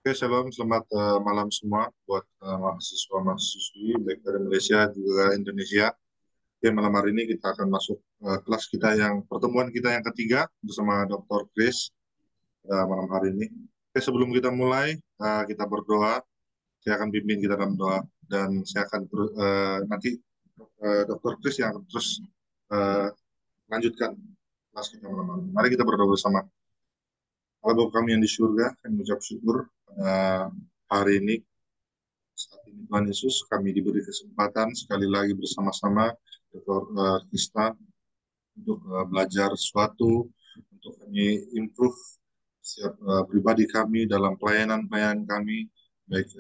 Oke, shalom, selamat malam semua buat mahasiswa-mahasiswi baik dari Malaysia juga Indonesia. Oke, malam hari ini kita akan masuk kelas kita yang pertemuan kita yang ketiga bersama Dr. Chris malam hari ini. Oke, sebelum kita mulai, kita berdoa. Saya akan bimbing kita dalam doa dan saya akan nanti Dr. Chris yang akan terus uh, lanjutkan kelas kita malam hari ini. Mari kita berdoa bersama. Allah Bapa kami yang di surga, kami mengucap syukur hari ini. Saat ini Tuhan Yesus, kami diberi kesempatan sekali lagi bersama-sama Dr. Krista untuk belajar sesuatu, untuk kami improve setiap pribadi kami dalam pelayanan-pelayanan kami, baik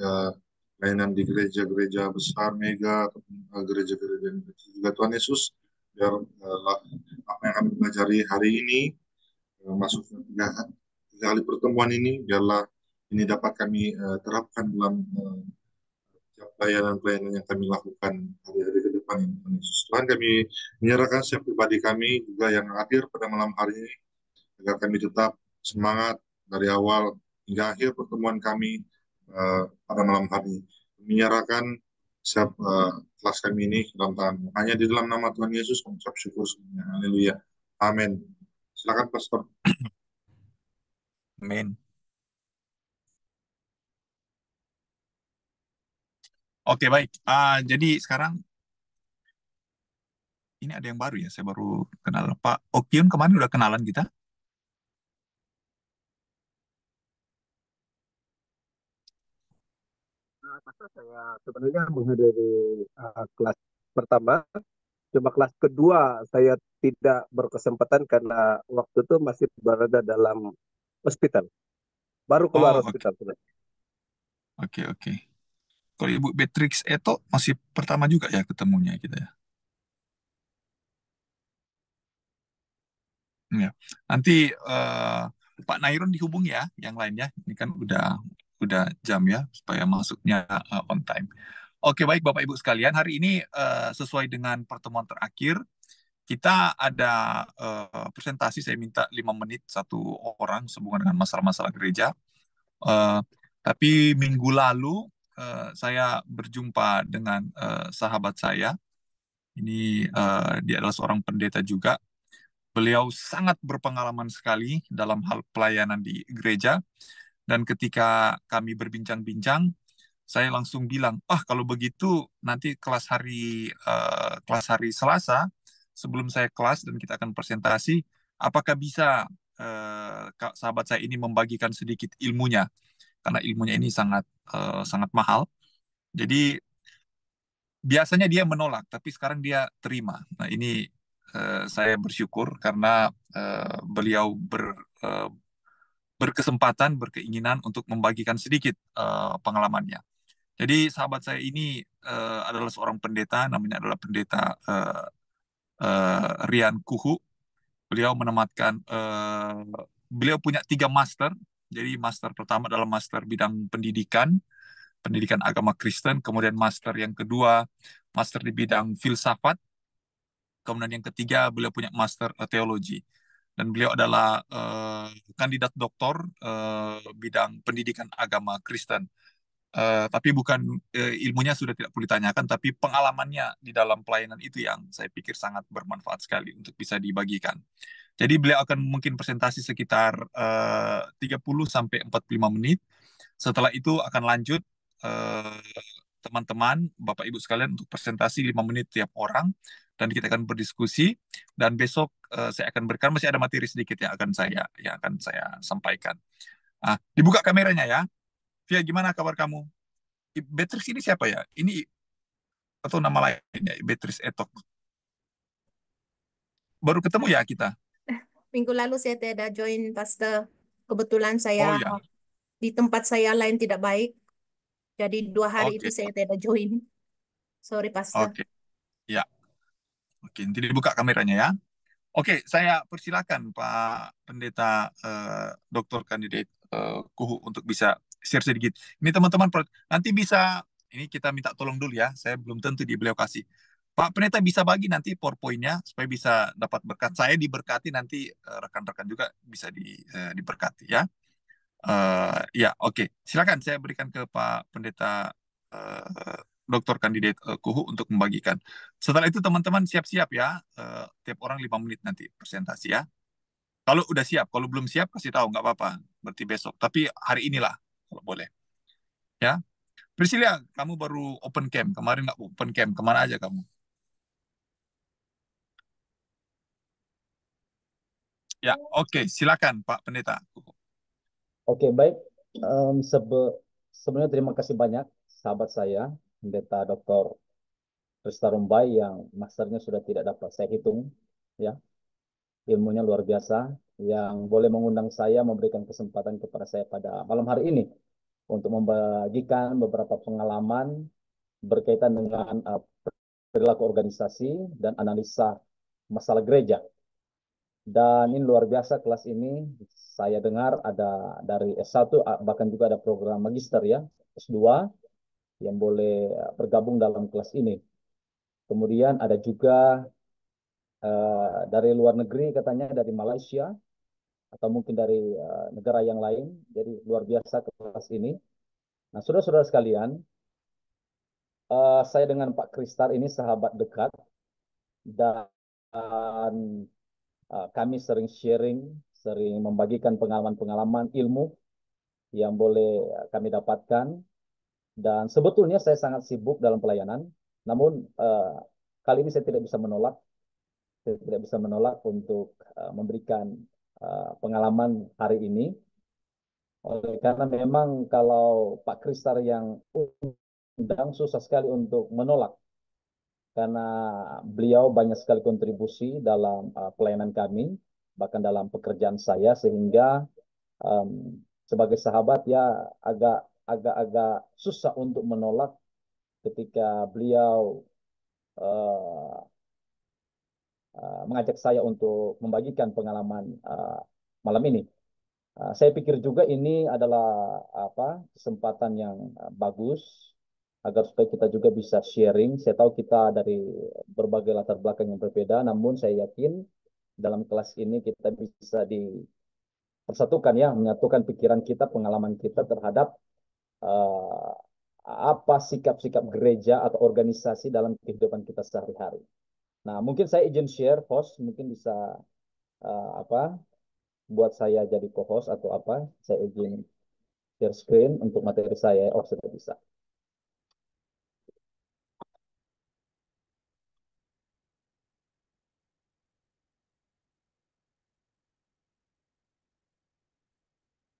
pelayanan di gereja-gereja besar, mega, ataupun gereja-gereja yang kecil juga Tuhan Yesus, biar apa yang kami pelajari hari ini masuk ke tiga kali pertemuan ini, biarlah ini dapat kami terapkan dalam pelayanan-pelayanan yang kami lakukan hari-hari ke depan ini. Tuhan, kami menyerahkan setiap pribadi kami juga yang hadir pada malam hari ini, agar kami tetap semangat dari awal hingga akhir pertemuan kami pada malam hari ini. Menyerahkan setiap kelas kami ini dalam tangan. Hanya di dalam nama Tuhan Yesus mengucap syukur semuanya. Haleluya. Amin. Silakan Pastor. Amin. Oke, baik. Jadi sekarang ini ada yang baru ya. Saya baru kenal Pak Okyun. Kemarin udah kenalan kita. Pastor, saya sebenarnya menghadiri kelas pertama, cuma kelas kedua saya tidak berkesempatan karena waktu itu masih berada dalam hospital. Baru keluar Oh, oke. hospital. Oke. Kalau Ibu Beatrix Eto masih pertama juga ya ketemunya kita ya. Ya. Nanti Pak Nairun dihubungi ya, yang lainnya. Ini kan udah jam ya supaya masuknya on time. Oke, baik Bapak Ibu sekalian, hari ini sesuai dengan pertemuan terakhir kita ada presentasi. Saya minta 5 menit satu orang sehubungan dengan masalah-masalah gereja. Tapi minggu lalu saya berjumpa dengan sahabat saya. Ini dia adalah seorang pendeta juga. Beliau sangat berpengalaman sekali dalam hal pelayanan di gereja. Dan ketika kami berbincang-bincang, saya langsung bilang, kalau begitu nanti kelas hari Selasa, sebelum saya kelas dan kita akan presentasi, apakah bisa sahabat saya ini membagikan sedikit ilmunya, karena ilmunya ini sangat mahal. Jadi biasanya dia menolak, tapi sekarang dia terima. Nah, ini saya bersyukur karena beliau berkesempatan, berkeinginan untuk membagikan sedikit pengalamannya. Jadi sahabat saya ini adalah seorang pendeta, namanya adalah pendeta Rian Kuhu. Beliau menematkan, beliau punya 3 master. Jadi master pertama adalah master bidang pendidikan agama Kristen. Kemudian master yang kedua, master di bidang filsafat. Kemudian yang ketiga, beliau punya master teologi. Dan beliau adalah kandidat doktor bidang pendidikan agama Kristen. Tapi bukan ilmunya sudah tidak perlu ditanyakan, tapi pengalamannya di dalam pelayanan itu yang saya pikir sangat bermanfaat sekali untuk bisa dibagikan. Jadi beliau akan mungkin presentasi sekitar 30-45 menit. Setelah itu akan lanjut teman-teman, Bapak Ibu sekalian, untuk presentasi 5 menit tiap orang, dan kita akan berdiskusi. Dan besok saya akan berikan, masih ada materi sedikit yang akan saya sampaikan. Dibuka kameranya ya. Via, gimana kabar kamu? Beatrix ini siapa ya? Ini atau nama lainnya Beatrix Etok? Baru ketemu ya kita? Minggu lalu saya tidak join, Pastor. Kebetulan Oh saya ya, di tempat saya lain tidak baik. Jadi 2 hari itu oke, saya tidak join. Sorry, Pastor. oke, ya, oke. Nanti dibuka kameranya ya. Oke, saya persilakan Pak Pendeta Doktor Kandidat Kuhu untuk bisa share sedikit. Ini teman-teman nanti bisa, ini kita minta tolong dulu ya. Saya belum tentu beliau kasih. Pak Pendeta bisa bagi nanti PowerPoint-nya supaya bisa dapat berkat. Saya diberkati, nanti rekan-rekan juga bisa diberkati ya. Ya, oke. Silakan saya berikan ke Pak Pendeta Doktor Kandidat Kuhu untuk membagikan. Setelah itu teman-teman siap-siap ya. Tiap orang 5 menit nanti presentasi ya. Kalau udah siap, kalau belum siap kasih tahu nggak apa-apa. Berarti besok. Tapi hari inilah kalau boleh. Ya, Priscilia, kamu baru open camp. Kemarin nggak open camp. Kemana aja kamu? Ya, oke. Silakan Pak Pendeta. Oke, baik. Em, sebe- Sebenarnya terima kasih banyak sahabat saya, Pendeta Dr. Krista Rumbai yang masternya sudah tidak dapat saya hitung, ya, ilmunya luar biasa, yang boleh mengundang saya memberikan kesempatan kepada saya pada malam hari ini untuk membagikan beberapa pengalaman berkaitan dengan perilaku organisasi dan analisa masalah gereja. Dan ini luar biasa kelas ini. Saya dengar ada dari S1 bahkan juga ada program magister ya, S2 yang boleh bergabung dalam kelas ini. Kemudian ada juga dari luar negeri katanya dari Malaysia atau mungkin dari negara yang lain. Jadi luar biasa kelas ini. Nah, saudara-saudara sekalian, saya dengan Pak Kristar ini sahabat dekat dan kami sering sharing, sering membagikan pengalaman-pengalaman ilmu yang boleh kami dapatkan. Dan sebetulnya saya sangat sibuk dalam pelayanan, namun kali ini saya tidak bisa menolak, untuk memberikan pengalaman hari ini. Oleh karena memang kalau Pak Kristar yang undang susah sekali untuk menolak karena beliau banyak sekali kontribusi dalam pelayanan kami, bahkan dalam pekerjaan saya, sehingga um, sebagai sahabat ya agak susah untuk menolak ketika beliau uh, mengajak saya untuk membagikan pengalaman malam ini. Saya pikir juga ini adalah kesempatan yang bagus agar supaya kita juga bisa sharing. Saya tahu kita dari berbagai latar belakang yang berbeda, namun saya yakin dalam kelas ini kita bisa dipersatukan ya, menyatukan pikiran kita, pengalaman kita terhadap uh, apa sikap-sikap gereja atau organisasi dalam kehidupan kita sehari-hari. Nah, mungkin saya izin share, host mungkin bisa buat saya jadi co-host atau apa. Saya izin share screen untuk materi saya. Oh, sudah bisa.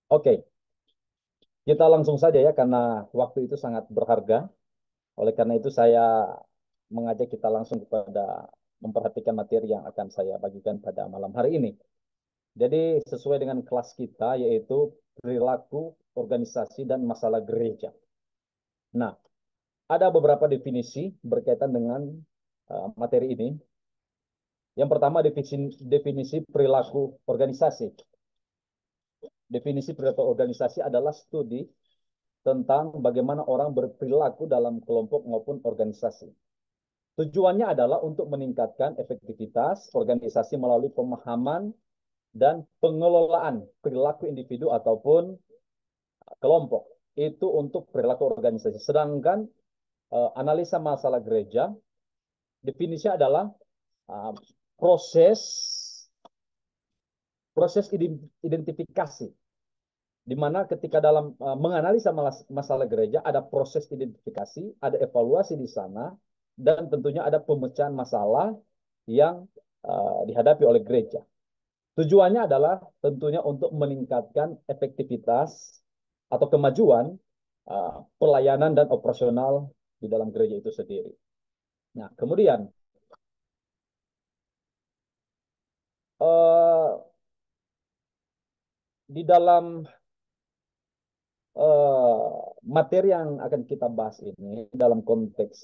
Oke, kita langsung saja ya karena waktu itu sangat berharga. Oleh karena itu saya mengajak kita langsung kepada memperhatikan materi yang akan saya bagikan pada malam hari ini. Jadi sesuai dengan kelas kita yaitu perilaku organisasi dan masalah gereja. Nah, ada beberapa definisi berkaitan dengan materi ini. Yang pertama definisi perilaku organisasi. Definisi perilaku organisasi adalah studi tentang bagaimana orang berperilaku dalam kelompok maupun organisasi. Tujuannya adalah untuk meningkatkan efektivitas organisasi melalui pemahaman dan pengelolaan perilaku individu ataupun kelompok. Itu untuk perilaku organisasi. Sedangkan analisa masalah gereja, definisinya adalah uh, proses identifikasi, di mana ketika dalam menganalisa masalah gereja ada proses identifikasi, ada evaluasi di sana, dan tentunya ada pemecahan masalah yang dihadapi oleh gereja. Tujuannya adalah tentunya untuk meningkatkan efektivitas atau kemajuan pelayanan dan operasional di dalam gereja itu sendiri. Nah, kemudian di dalam materi yang akan kita bahas ini dalam konteks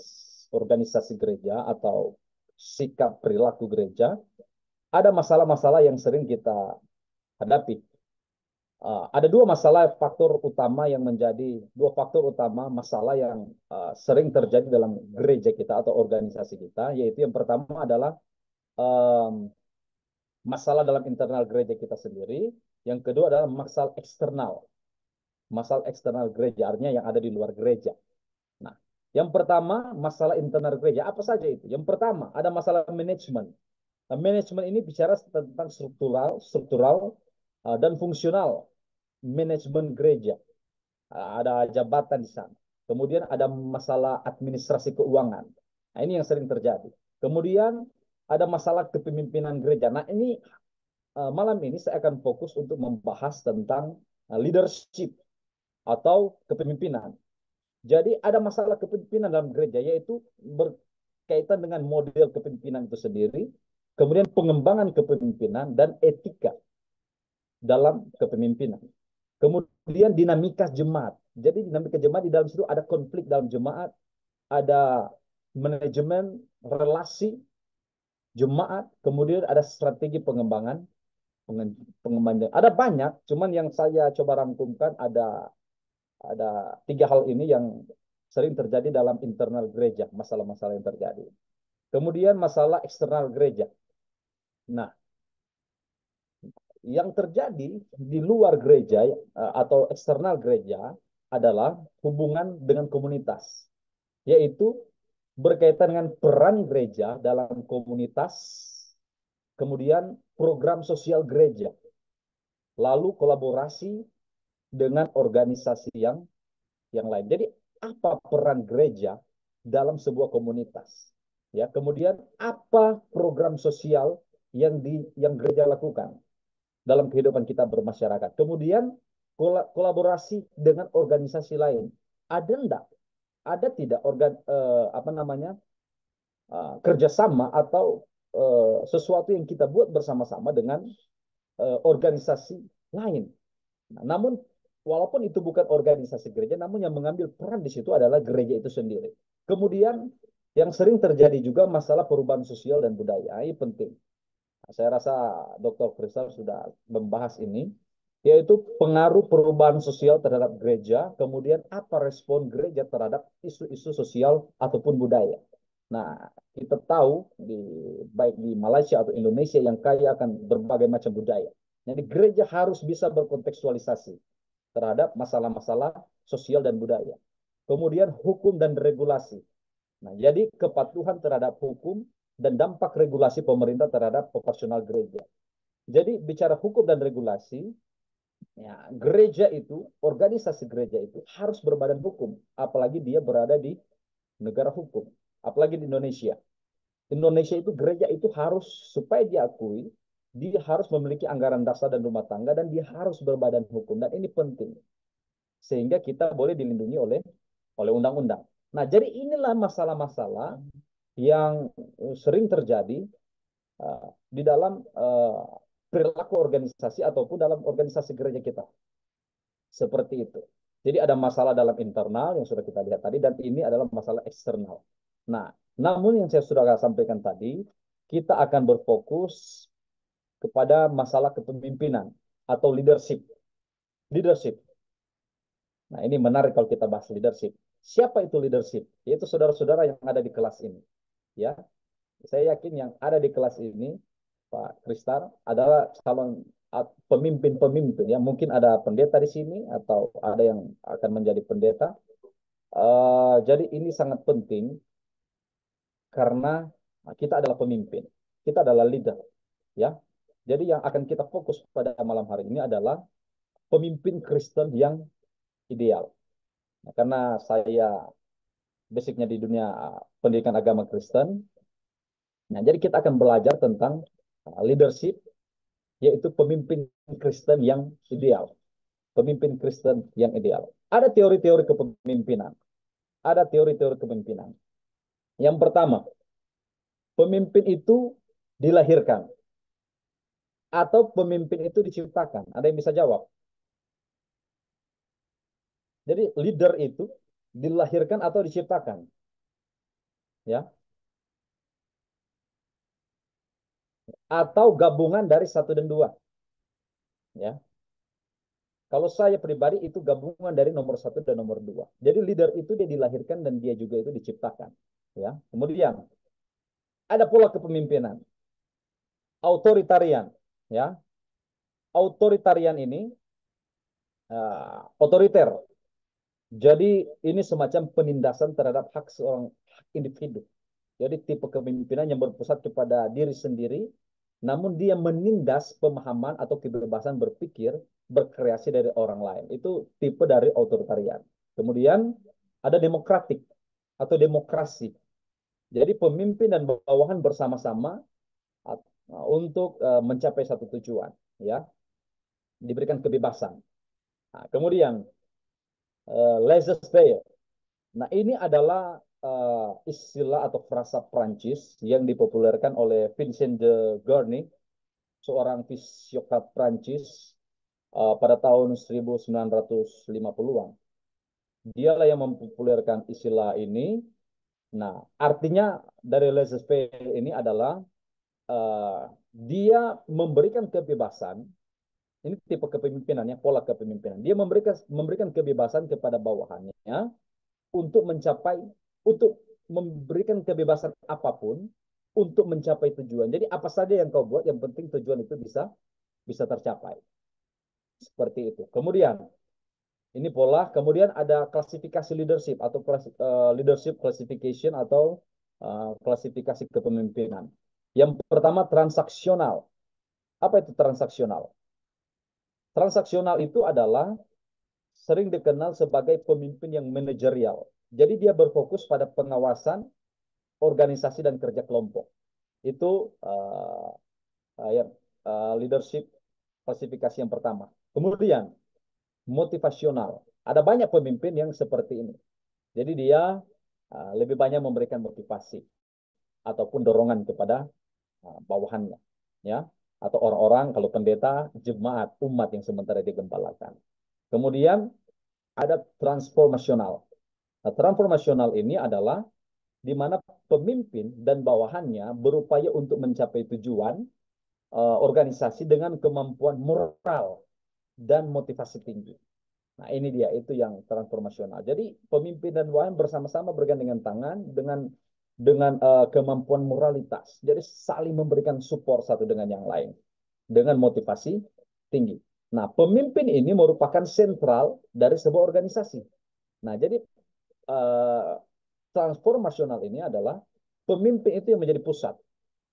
organisasi gereja atau sikap perilaku gereja, ada masalah-masalah yang sering kita hadapi. Ada dua faktor utama masalah yang sering terjadi dalam gereja kita atau organisasi kita, yaitu yang pertama adalah masalah dalam internal gereja kita sendiri, yang kedua adalah masalah eksternal masalah eksternal gereja, artinya yang ada di luar gereja. Nah, yang pertama masalah internal gereja, apa saja itu? Yang pertama ada masalah manajemen. Nah, manajemen ini bicara tentang struktural dan fungsional manajemen gereja. Ada jabatan di sana. Kemudian ada masalah administrasi keuangan. Nah, ini yang sering terjadi. Kemudian ada masalah kepemimpinan gereja. Nah, ini malam ini saya akan fokus untuk membahas tentang leadership atau kepemimpinan. Jadi ada masalah kepemimpinan dalam gereja, yaitu berkaitan dengan model kepemimpinan itu sendiri, kemudian pengembangan kepemimpinan dan etika dalam kepemimpinan. Kemudian dinamika jemaat. Jadi dinamika jemaat di dalam situ ada konflik dalam jemaat, ada manajemen relasi jemaat, kemudian ada strategi pengembangan. Ada banyak, cuman yang saya coba rangkumkan ada 3 hal ini yang sering terjadi dalam internal gereja, masalah-masalah yang terjadi. Kemudian masalah eksternal gereja. Nah, yang terjadi di luar gereja atau eksternal gereja adalah hubungan dengan komunitas, yaitu berkaitan dengan peran gereja dalam komunitas, kemudian program sosial gereja, lalu kolaborasi dengan organisasi yang lain. Jadi apa peran gereja dalam sebuah komunitas? Ya, kemudian apa program sosial yang gereja lakukan dalam kehidupan kita bermasyarakat. Kemudian kolaborasi dengan organisasi lain. Ada enggak? Ada tidak kerjasama atau sesuatu yang kita buat bersama-sama dengan organisasi lain. Nah, namun walaupun itu bukan organisasi gereja, namun yang mengambil peran di situ adalah gereja itu sendiri. Kemudian yang sering terjadi juga masalah perubahan sosial dan budaya. Ini penting. Saya rasa Dr. Kristal sudah membahas ini, yaitu pengaruh perubahan sosial terhadap gereja, kemudian apa respon gereja terhadap isu-isu sosial ataupun budaya. Nah, kita tahu baik di Malaysia atau Indonesia yang kaya akan berbagai macam budaya. Jadi gereja harus bisa berkontekstualisasi terhadap masalah-masalah sosial dan budaya. Kemudian hukum dan regulasi. Nah, jadi kepatuhan terhadap hukum dan dampak regulasi pemerintah terhadap operasional gereja. Jadi bicara hukum dan regulasi, ya, gereja itu, organisasi gereja itu harus berbadan hukum, apalagi dia berada di negara hukum, apalagi di Indonesia. Indonesia itu gereja itu harus supaya diakui, dia harus memiliki anggaran dasar dan rumah tangga dan dia harus berbadan hukum dan ini penting sehingga kita boleh dilindungi oleh undang-undang. Nah, jadi inilah masalah-masalah yang sering terjadi di dalam perilaku organisasi ataupun dalam organisasi gereja kita. Seperti itu. Jadi ada masalah dalam internal yang sudah kita lihat tadi dan ini adalah masalah eksternal. Nah, namun yang saya sudah sampaikan tadi, kita akan berfokus kepada masalah kepemimpinan atau leadership. Leadership. Nah, ini menarik kalau kita bahas leadership. Siapa itu leadership? Yaitu saudara-saudara yang ada di kelas ini. Ya, saya yakin yang ada di kelas ini, Pak Kristar, adalah calon pemimpin-pemimpin. Ya, mungkin ada pendeta di sini atau ada yang akan menjadi pendeta. Jadi ini sangat penting karena kita adalah pemimpin, kita adalah leader. Ya, jadi yang akan kita fokus pada malam hari ini adalah pemimpin Kristen yang ideal. Nah, karena saya basicnya di dunia pendidikan agama Kristen, nah jadi kita akan belajar tentang leadership, yaitu pemimpin Kristen yang ideal. Pemimpin Kristen yang ideal. Ada teori-teori kepemimpinan. Ada teori-teori kepemimpinan. Yang pertama, pemimpin itu dilahirkan. Atau pemimpin itu diciptakan. Ada yang bisa jawab? Jadi leader itu dilahirkan atau diciptakan. Ya. Atau gabungan dari 1 dan 2. Ya. Kalau saya pribadi itu gabungan dari nomor 1 dan nomor 2. Jadi leader itu dia dilahirkan dan dia juga itu diciptakan. Ya. Kemudian ada pola kepemimpinan. Autoritarian. Ya. Autoritarian ini otoriter. Jadi ini semacam penindasan terhadap hak seorang individu. Jadi tipe kepemimpinan yang berpusat kepada diri sendiri, namun dia menindas pemahaman atau kebebasan berpikir, berkreasi dari orang lain. Itu tipe dari otoritarian. Kemudian ada demokratik atau demokrasi. Jadi pemimpin dan bawahan bersama-sama untuk mencapai satu tujuan, ya, diberikan kebebasan. Nah, kemudian laissez-faire. Nah, ini adalah istilah atau frasa Prancis yang dipopulerkan oleh Vincent de Gournay, seorang fisiokrat Prancis pada tahun 1950-an. Dialah yang mempopulerkan istilah ini. Nah, artinya dari laissez-faire ini adalah dia memberikan kebebasan. Ini tipe kepemimpinannya, pola kepemimpinan. Dia memberikan kebebasan kepada bawahannya untuk memberikan kebebasan apapun untuk mencapai tujuan. Jadi apa saja yang kau buat, yang penting tujuan itu bisa tercapai. Seperti itu. Kemudian ini pola. Kemudian ada klasifikasi leadership atau leadership classification atau klasifikasi kepemimpinan. Yang pertama transaksional. Apa itu transaksional? Transaksional itu adalah sering dikenal sebagai pemimpin yang manajerial. Jadi dia berfokus pada pengawasan organisasi dan kerja kelompok. Itu leadership klasifikasi yang pertama. Kemudian motivasional. Ada banyak pemimpin yang seperti ini. Jadi dia lebih banyak memberikan motivasi ataupun dorongan kepada bawahannya, ya, atau orang-orang, kalau pendeta, jemaat, umat yang sementara digembalakan. Kemudian ada transformasional. Nah, transformasional ini adalah di mana pemimpin dan bawahannya berupaya untuk mencapai tujuan organisasi dengan kemampuan moral dan motivasi tinggi. Nah, ini dia, itu yang transformasional. Jadi pemimpin dan bawahan bersama-sama bergandengan tangan dengan kemampuan moralitas. Jadi saling memberikan support satu dengan yang lain dengan motivasi tinggi. Nah, pemimpin ini merupakan sentral dari sebuah organisasi. Nah, jadi transformasional ini adalah pemimpin itu yang menjadi pusat,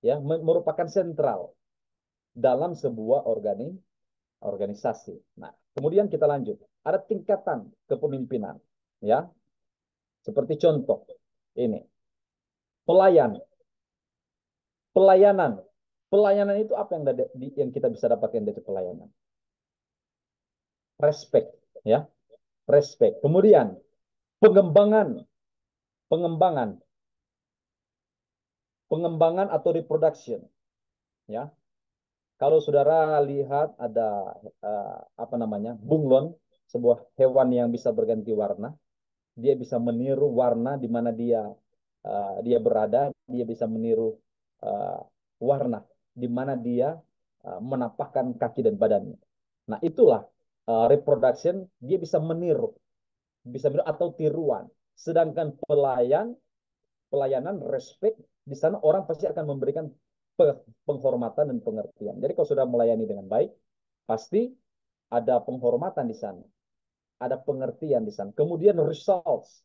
ya, merupakan sentral dalam sebuah organisasi. Nah, kemudian kita lanjut. Ada tingkatan kepemimpinan, ya. Seperti contoh ini. Pelayanan. Pelayanan itu apa yang kita bisa dapatkan dari pelayanan? Respect, ya. Respect. Kemudian pengembangan atau reproduction, ya. Kalau saudara lihat ada apa namanya, bunglon, sebuah hewan yang bisa berganti warna. Dia bisa meniru warna di mana dia berada. Dia bisa meniru warna di mana dia menapakkan kaki dan badannya. Nah, itulah reproduction. Dia bisa meniru atau tiruan. Sedangkan pelayanan, respect, di sana orang pasti akan memberikan penghormatan dan pengertian. Jadi kalau sudah melayani dengan baik, pasti ada penghormatan di sana, ada pengertian di sana. Kemudian results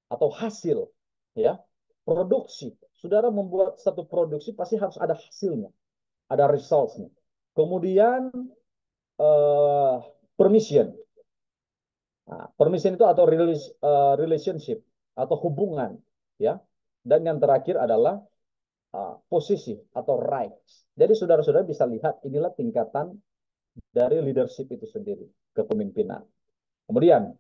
atau hasil, ya, produksi. Saudara membuat satu produksi pasti harus ada hasilnya, ada resultsnya. Kemudian permission. Nah, permission itu atau relationship atau hubungan, ya. Dan yang terakhir adalah posisi atau rights. Jadi saudara-saudara bisa lihat inilah tingkatan dari leadership itu sendiri, kepemimpinan. Kemudian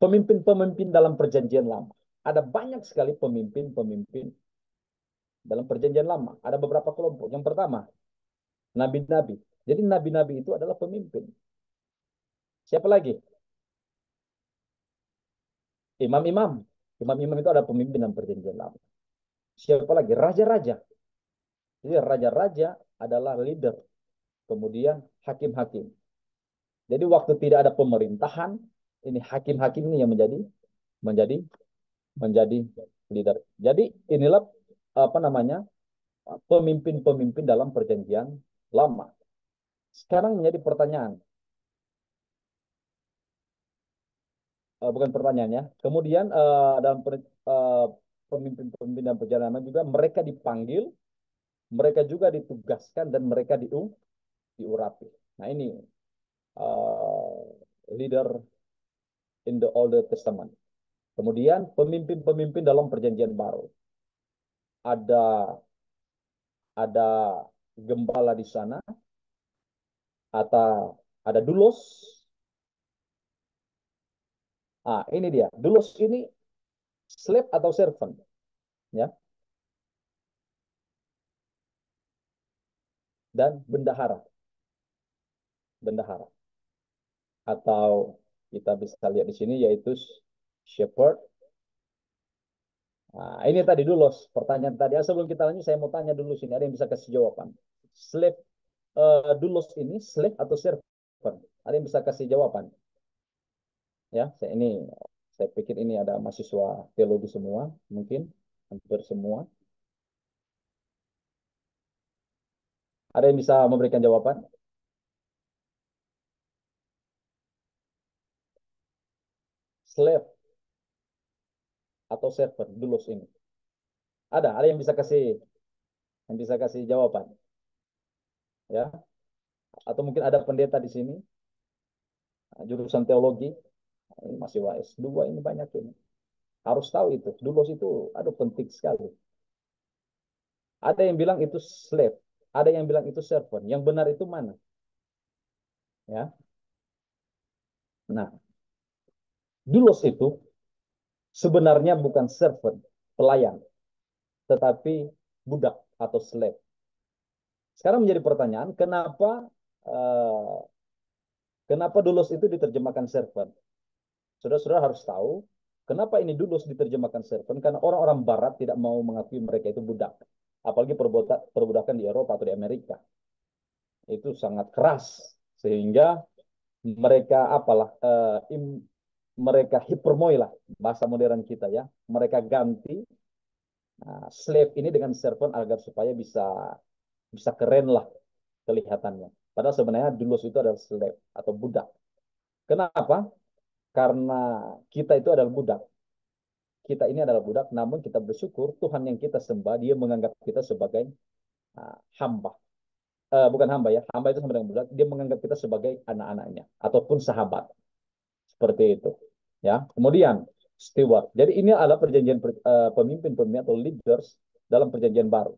pemimpin-pemimpin dalam perjanjian lama. Ada banyak sekali pemimpin-pemimpin dalam perjanjian lama. Ada beberapa kelompok. Yang pertama, nabi-nabi. Jadi nabi-nabi itu adalah pemimpin. Siapa lagi? Imam-imam. Imam-imam itu ada pemimpin dalam perjanjian lama. Siapa lagi? Raja-raja. Jadi raja-raja adalah leader. Kemudian hakim-hakim. Jadi waktu tidak ada pemerintahan, ini hakim-hakim ini yang menjadi leader. Jadi inilah apa namanya, pemimpin-pemimpin dalam perjanjian lama. Sekarang menjadi pertanyaan, bukan pertanyaannya. Kemudian dalam pemimpin-pemimpin dan perjalanan juga mereka dipanggil, mereka juga ditugaskan dan mereka diurapi. Nah ini leader in the Old Testament. Kemudian pemimpin-pemimpin dalam Perjanjian Baru. Ada gembala di sana, atau ada dulos. Ah, ini dia. Dulos ini slave atau servant, ya. Dan bendahara. Bendahara. Atau kita bisa lihat di sini yaitu shepherd. Nah, ini tadi dulu pertanyaan tadi. Sebelum kita lanjut, saya mau tanya dulu sini. Ada yang bisa kasih jawaban? Slave dulos ini slave atau servant? Ada yang bisa kasih jawaban? Ya, saya pikir ini ada mahasiswa teologi semua, mungkin hampir semua. Ada yang bisa memberikan jawaban? Slave atau servant dulos ini? Ada yang bisa kasih jawaban? Ya, atau mungkin ada pendeta di sini jurusan teologi, ini masih S2 ini banyak ini. Harus tahu itu. Dulos itu aduh penting sekali. Ada yang bilang itu slave, ada yang bilang itu servant. Yang benar itu mana? Ya. Nah, dulos itu sebenarnya bukan servant, pelayan, tetapi budak atau slave. Sekarang menjadi pertanyaan, uh, kenapa dulos itu diterjemahkan servant? Saudara-saudara harus tahu, kenapa ini dulos diterjemahkan servant? Karena orang-orang Barat tidak mau mengakui mereka itu budak. Apalagi perbudakan di Eropa atau di Amerika. Itu sangat keras. Sehingga mereka mereka hipermoi lah, bahasa modern kita ya. Mereka ganti slave ini dengan servant agar supaya bisa keren lah kelihatannya. Padahal sebenarnya dulos itu adalah slave atau budak. Kenapa? Karena kita itu adalah budak. Kita ini adalah budak, namun kita bersyukur Tuhan yang kita sembah, dia menganggap kita sebagai hamba. Bukan hamba ya, hamba itu sama dengan budak, dia menganggap kita sebagai anak-anaknya, ataupun sahabat. Seperti itu. Ya. Kemudian, steward. Jadi ini adalah perjanjian pemimpin-pemimpin atau leaders dalam perjanjian baru.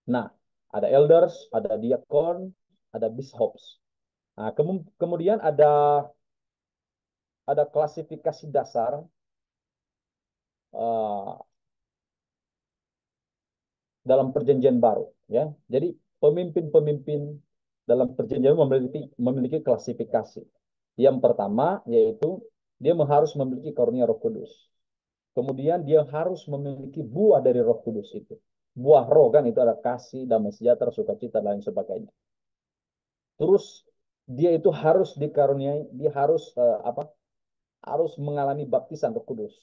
Nah, ada elders, ada diakon, ada bishops. Nah, kemudian ada klasifikasi dasar dalam perjanjian baru, ya. Jadi pemimpin-pemimpin dalam perjanjian memiliki klasifikasi. Yang pertama yaitu dia harus memiliki karunia Roh Kudus. Kemudian dia harus memiliki buah dari Roh Kudus itu. Buah roh kan itu ada kasih, damai sejahtera, sukacita dan lain sebagainya. Terus dia itu harus dikaruniai, dia harus harus mengalami baptisan Roh Kudus.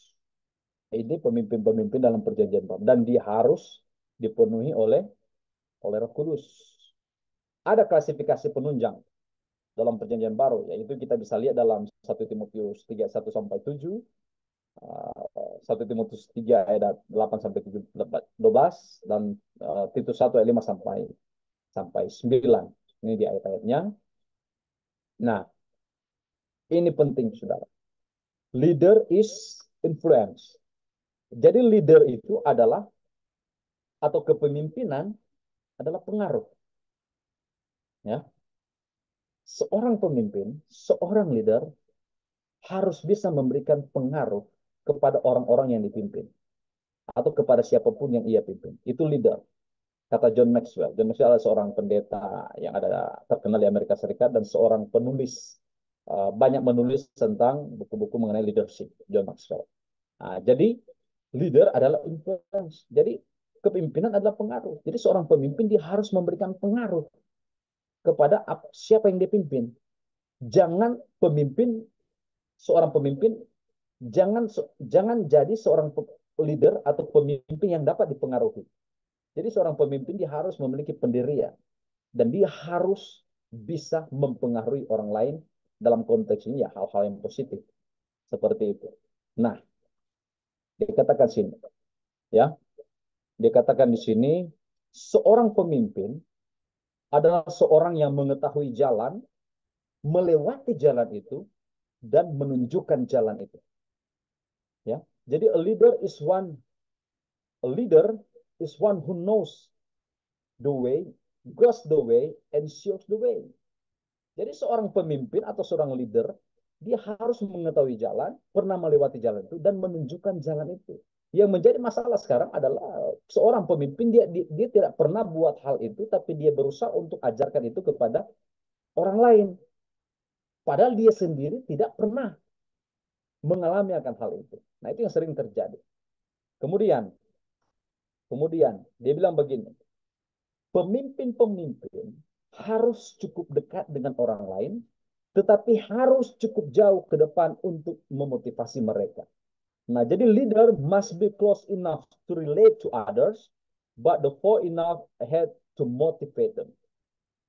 Ini pemimpin-pemimpin dalam perjanjian baru dan dia harus dipenuhi oleh Roh Kudus. Ada klasifikasi penunjang dalam perjanjian baru, yaitu kita bisa lihat dalam 1 Timotius 3:1 sampai 7, 1 Timotius 3 ayat 8 sampai 12 dan Titus 1 ayat 5 sampai 9. Ini di ayat-ayatnya. Nah, ini penting Saudara. Leader is influence. Jadi leader itu adalah atau kepemimpinan adalah pengaruh. Ya. Seorang pemimpin, seorang leader harus bisa memberikan pengaruh kepada orang-orang yang dipimpin atau kepada siapapun yang ia pimpin. Itu leader. Kata John Maxwell. John Maxwell adalah seorang pendeta yang terkenal di Amerika Serikat dan seorang penulis. Banyak menulis tentang buku-buku mengenai leadership. John Maxwell. Nah, jadi leader adalah influence. Jadi kepemimpinan adalah pengaruh. Jadi seorang pemimpin dia harus memberikan pengaruh kepada siapa yang dipimpin. Jangan seorang pemimpin jangan jadi seorang leader atau pemimpin yang dapat dipengaruhi. Jadi seorang pemimpin dia harus memiliki pendirian dan dia harus bisa mempengaruhi orang lain dalam konteks ini ya hal-hal yang positif. Seperti itu. Nah, dikatakan sini, ya, dikatakan di sini, seorang pemimpin adalah seorang yang mengetahui jalan, melewati jalan itu, dan menunjukkan jalan itu. Ya, jadi a leader is one who knows the way, goes the way, and shows the way. Jadi seorang pemimpin atau seorang leader, dia harus mengetahui jalan, pernah melewati jalan itu, dan menunjukkan jalan itu. Yang menjadi masalah sekarang adalah seorang pemimpin dia tidak pernah buat hal itu, tapi dia berusaha untuk ajarkan itu kepada orang lain. Padahal dia sendiri tidak pernah mengalami akan hal itu. Nah, itu yang sering terjadi. Kemudian, dia bilang begini, pemimpin-pemimpin harus cukup dekat dengan orang lain, tetapi harus cukup jauh ke depan untuk memotivasi mereka. Nah, jadi leader must be close enough to relate to others, but the far enough ahead to motivate them.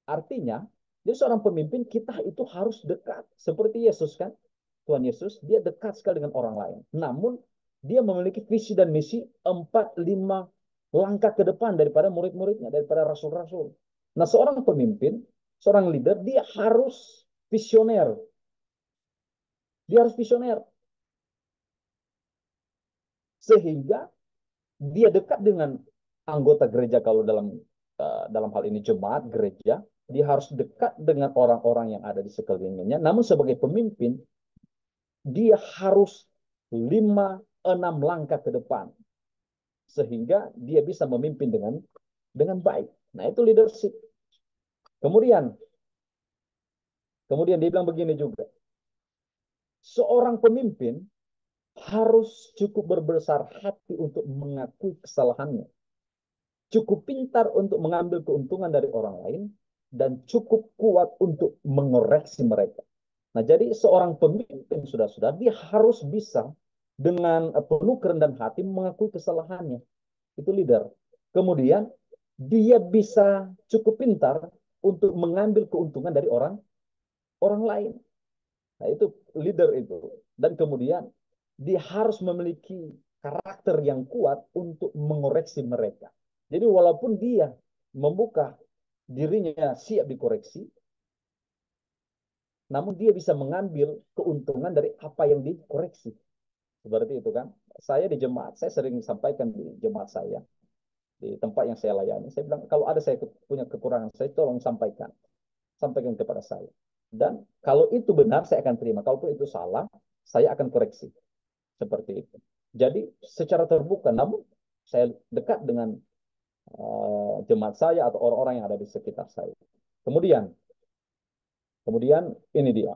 Artinya, jadi seorang pemimpin kita itu harus dekat. Seperti Yesus kan, Tuhan Yesus, dia dekat sekali dengan orang lain. Namun, dia memiliki visi dan misi 4-5 langkah ke depan daripada murid-muridnya, daripada rasul-rasul. Nah, seorang pemimpin, seorang leader, dia harus visioner. Dia harus visioner. Sehingga dia dekat dengan anggota gereja kalau dalam hal ini jemaat gereja, dia harus dekat dengan orang-orang yang ada di sekelilingnya. Namun sebagai pemimpin, dia harus 5-6 langkah ke depan sehingga dia bisa memimpin dengan baik. Nah, itu leadership. Kemudian dia bilang begini juga. Seorang pemimpin harus cukup berbesar hati untuk mengakui kesalahannya. Cukup pintar untuk mengambil keuntungan dari orang lain, dan cukup kuat untuk mengoreksi mereka. Nah, jadi seorang pemimpin, sudah dia harus bisa dengan penuh kerendahan hati mengakui kesalahannya. Itu leader. Kemudian, dia bisa cukup pintar untuk mengambil keuntungan dari orang lain. Nah, itu leader itu. Dan kemudian, dia harus memiliki karakter yang kuat untuk mengoreksi mereka. Jadi walaupun dia membuka dirinya siap dikoreksi, namun dia bisa mengambil keuntungan dari apa yang dikoreksi. Seperti itu kan. Saya di jemaat, saya sering sampaikan di jemaat saya, di tempat yang saya layani, saya bilang, kalau ada saya punya kekurangan, saya tolong sampaikan kepada saya. Dan kalau itu benar, saya akan terima. Kalaupun itu salah, saya akan koreksi. Seperti itu. Jadi secara terbuka, namun saya dekat dengan jemaat saya atau orang-orang yang ada di sekitar saya. Kemudian ini dia.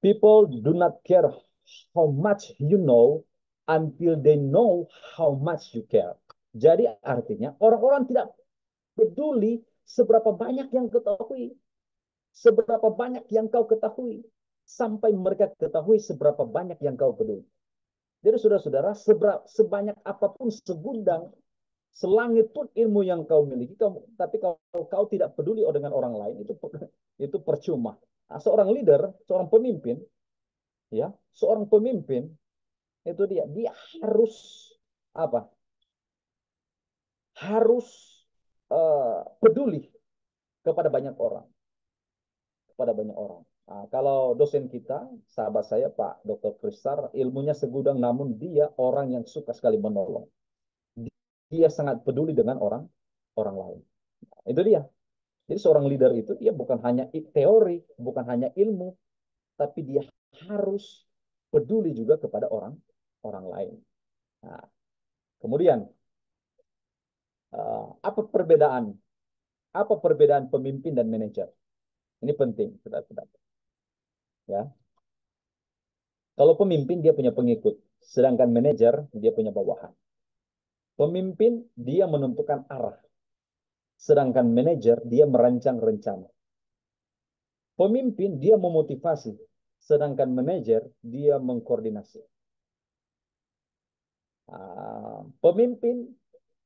People do not care how much you know until they know how much you care. Jadi artinya orang-orang tidak peduli seberapa banyak yang ketahui, seberapa banyak yang kau ketahui, sampai mereka ketahui seberapa banyak yang kau peduli. Jadi saudara-saudara, sebanyak apapun, segundang, selangit pun ilmu yang kau miliki, tapi kalau kau tidak peduli dengan orang lain, itu percuma. Nah, seorang leader, seorang pemimpin, ya, seorang pemimpin itu dia harus apa? Harus peduli kepada banyak orang, Nah, kalau dosen kita, sahabat saya Pak Dr. Kristar, ilmunya segudang, namun dia orang yang suka sekali menolong. Dia sangat peduli dengan orang lain. Itu dia. Jadi seorang leader itu dia bukan hanya teori, bukan hanya ilmu, tapi dia harus peduli juga kepada orang lain. Nah, kemudian apa perbedaan? Apa perbedaan pemimpin dan manajer? Ini penting, saudara-saudara. Ya, kalau pemimpin dia punya pengikut, sedangkan manajer dia punya bawahan. Pemimpin dia menentukan arah, sedangkan manajer dia merancang rencana. Pemimpin dia memotivasi, sedangkan manajer dia mengkoordinasi. Pemimpin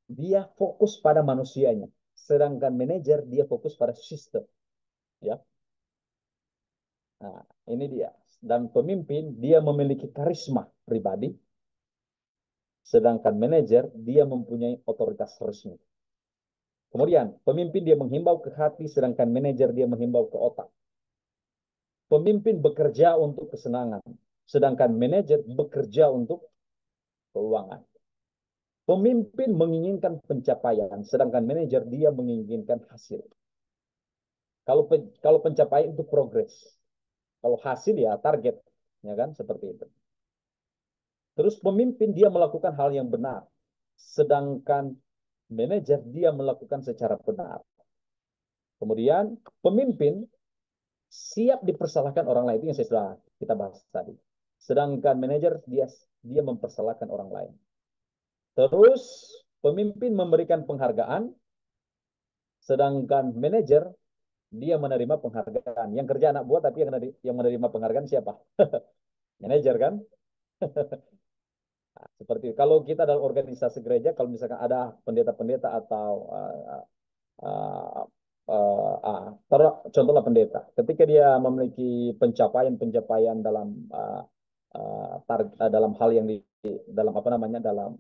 dia fokus pada manusianya, sedangkan manajer dia fokus pada sistem. Ya, nah, ini dia. dan pemimpin dia memiliki karisma pribadi, sedangkan manajer dia mempunyai otoritas resmi. Kemudian pemimpin dia menghimbau ke hati, sedangkan manajer dia menghimbau ke otak. Pemimpin bekerja untuk kesenangan, sedangkan manajer bekerja untuk keuangan. Pemimpin menginginkan pencapaian, sedangkan manajer dia menginginkan hasil. Kalau pencapaian itu progres, kalau hasil ya target, ya kan, seperti itu. Terus pemimpin dia melakukan hal yang benar, sedangkan manajer dia melakukan secara benar. Kemudian pemimpin siap dipersalahkan orang lain, itu yang saya sudah kita bahas tadi. Sedangkan manajer dia mempersalahkan orang lain. Terus pemimpin memberikan penghargaan, sedangkan manajer dia menerima penghargaan. Yang kerja anak buah, tapi yang menerima penghargaan siapa? Manajer kan? Nah, seperti itu. Kalau kita dalam organisasi gereja, kalau misalkan ada pendeta-pendeta atau uh, contohlah pendeta, ketika dia memiliki pencapaian-pencapaian dalam hal yang dalam apa namanya dalam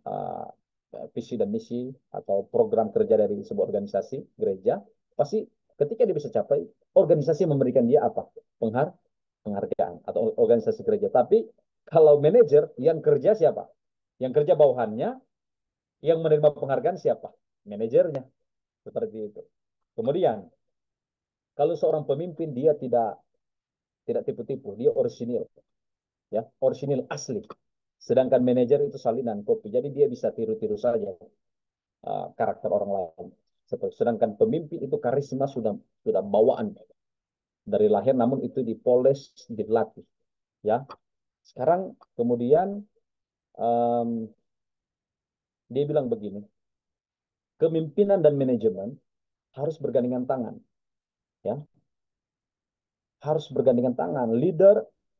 visi dan misi atau program kerja dari sebuah organisasi gereja, pasti ketika dia bisa capai, organisasi memberikan dia apa? Penghargaan atau organisasi gereja. Tapi kalau manajer yang kerja siapa? Yang kerja bawahannya, yang menerima penghargaan siapa? Manajernya. Seperti itu. Kemudian, kalau seorang pemimpin dia tidak tipu-tipu, dia orisinil, ya, orisinil asli. Sedangkan manajer itu salinan kopi, jadi dia bisa tiru-tiru saja karakter orang lain. Sedangkan pemimpin itu karisma sudah bawaan dari lahir, namun itu dipoles, dilatih, ya. Sekarang kemudian dia bilang begini, kepemimpinan dan manajemen harus bergandengan tangan, ya, harus bergandengan tangan.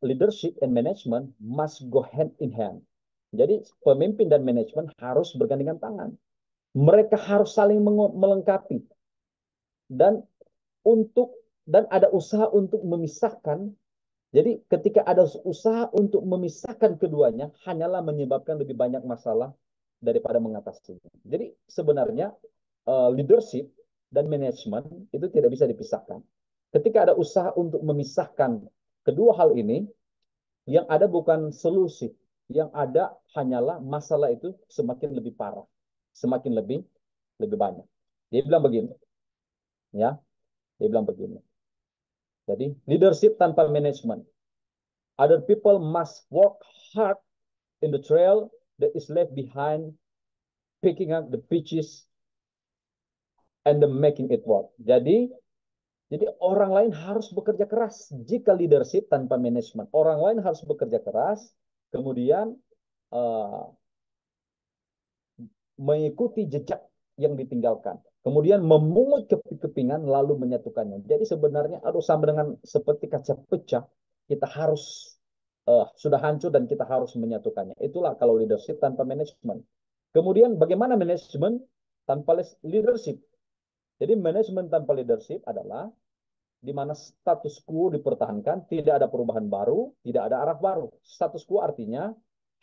Leadership and management must go hand in hand. Jadi pemimpin dan manajemen harus bergandengan tangan. Mereka harus saling melengkapi dan ada usaha untuk memisahkan. Jadi ketika ada usaha untuk memisahkan keduanya, hanyalah menyebabkan lebih banyak masalah daripada mengatasinya. Jadi sebenarnya leadership dan manajemen itu tidak bisa dipisahkan. Ketika ada usaha untuk memisahkan kedua hal ini, yang ada bukan solusi, yang ada hanyalah masalah itu semakin lebih parah, semakin lebih banyak. Dia bilang begini, ya, dia bilang begini. Jadi leadership tanpa manajemen, other people must work hard in the trail that is left behind, picking up the pieces and making it work. Jadi orang lain harus bekerja keras. Jika leadership tanpa manajemen, orang lain harus bekerja keras, kemudian mengikuti jejak yang ditinggalkan. Kemudian memungut kepingan lalu menyatukannya. Jadi sebenarnya harus sama dengan seperti kaca pecah, kita harus sudah hancur dan kita harus menyatukannya. Itulah kalau leadership tanpa manajemen. Kemudian bagaimana manajemen tanpa leadership? Jadi manajemen tanpa leadership adalah di mana status quo dipertahankan, tidak ada perubahan baru, tidak ada arah baru. Status quo artinya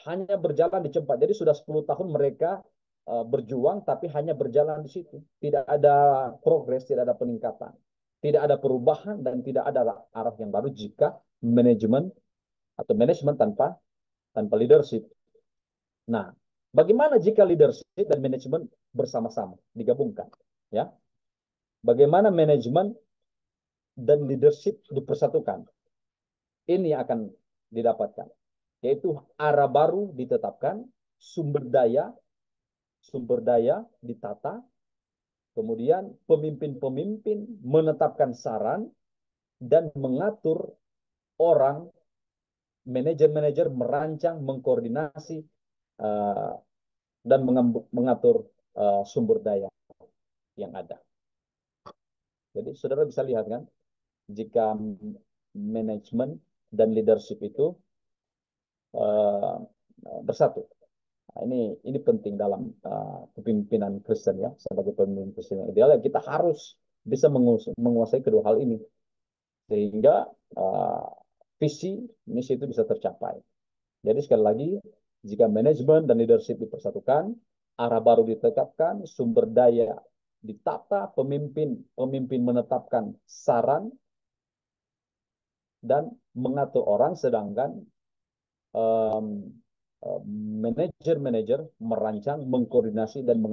hanya berjalan di tempat. Jadi sudah 10 tahun mereka berjuang, tapi hanya berjalan di situ. Tidak ada progres, tidak ada peningkatan. Tidak ada perubahan dan tidak ada arah yang baru jika manajemen atau manajemen tanpa leadership. Nah, bagaimana jika leadership dan manajemen bersama-sama digabungkan? Ya, bagaimana manajemen dan leadership dipersatukan? Ini akan didapatkan, yaitu arah baru ditetapkan, sumber daya ditata, kemudian pemimpin-pemimpin menetapkan saran dan mengatur orang, manajer-manajer merancang, mengkoordinasi dan mengatur sumber daya yang ada. Jadi saudara bisa lihat kan, jika manajemen dan leadership itu bersatu. Nah, ini penting dalam kepemimpinan Kristen ya, sebagai pemimpin Kristen yang ideal kita harus bisa menguasai kedua hal ini, sehingga visi misi itu bisa tercapai. Jadi sekali lagi, jika manajemen dan leadership dipersatukan, arah baru ditetapkan, sumber daya ditata, pemimpin menetapkan saran dan mengatur orang, sedangkan um, manajer merancang, mengkoordinasi dan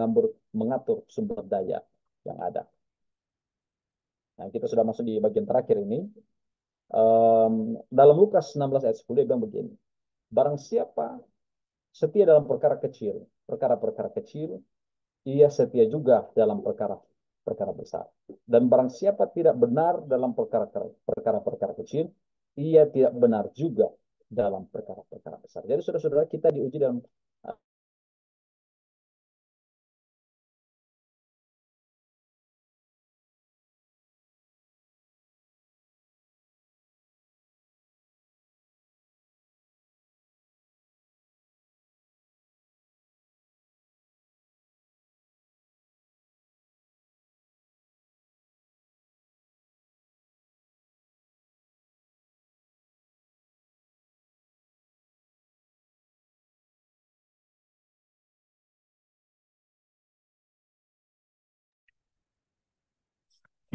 mengatur sumber daya yang ada. Nah, kita sudah masuk di bagian terakhir ini. Dalam Lukas 16 ayat 10 dia bilang begini, barang siapa setia dalam perkara-perkara kecil, ia setia juga dalam perkara besar. Dan barang siapa tidak benar dalam perkara-perkara kecil, ia tidak benar juga dalam perkara-perkara besar. Jadi saudara-saudara, kita diuji dalam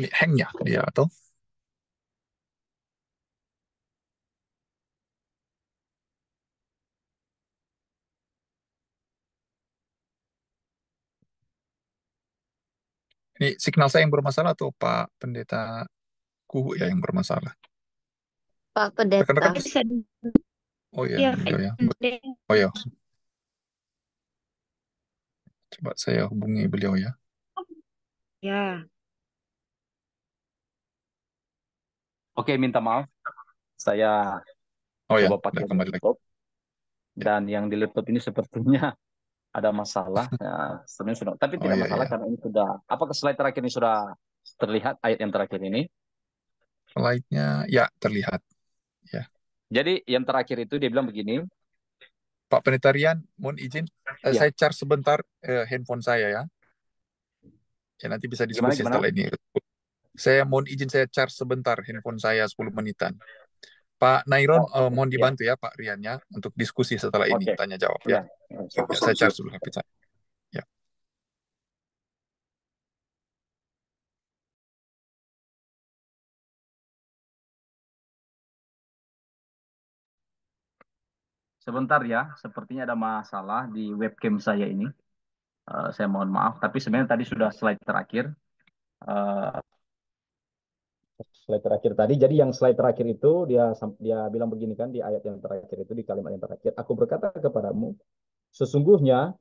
Ini hang ya dia atau? Ini signal saya yang bermasalah atau Pak Pendeta Kuhu ya yang bermasalah? Pak Pendeta, Rekan-rekan, bisa oh ya, ya, beliau ya. Pendeta. Oh ya, coba saya hubungi beliau ya. Ya, Oke, minta maaf. Saya Oh ya, coba udah pakai kembali lagi. laptop. Ya. Dan yang di laptop ini sepertinya ada masalah. Ya, sebenarnya sudah, tapi Oh tidak ya, masalah ya. karena ini sudah. Apakah slide terakhir ini sudah terlihat ayat yang terakhir ini? Slide-nya ya terlihat. Ya. Jadi yang terakhir itu dia bilang begini. Pak Pendeta Rian, mohon izin, Ya, saya charge sebentar handphone saya ya. Ya nanti bisa diskusi gimana? setelah ini. Saya mohon izin saya charge sebentar handphone saya 10 menitan. Pak Nairon, Oh, mohon ya. dibantu ya Pak Rian ya untuk diskusi setelah ini, Oke. tanya jawab Ya. ya. Ya, Ya, Pastor, saya siap. charge dulu HP saya. Ya. Sebentar ya, sepertinya ada masalah di webcam saya ini. Saya mohon maaf, tapi sebenarnya tadi sudah slide terakhir. slide terakhir tadi. Jadi yang slide terakhir itu dia bilang begini kan di ayat yang terakhir itu, di kalimat yang terakhir, aku berkata kepadamu, sesungguhnya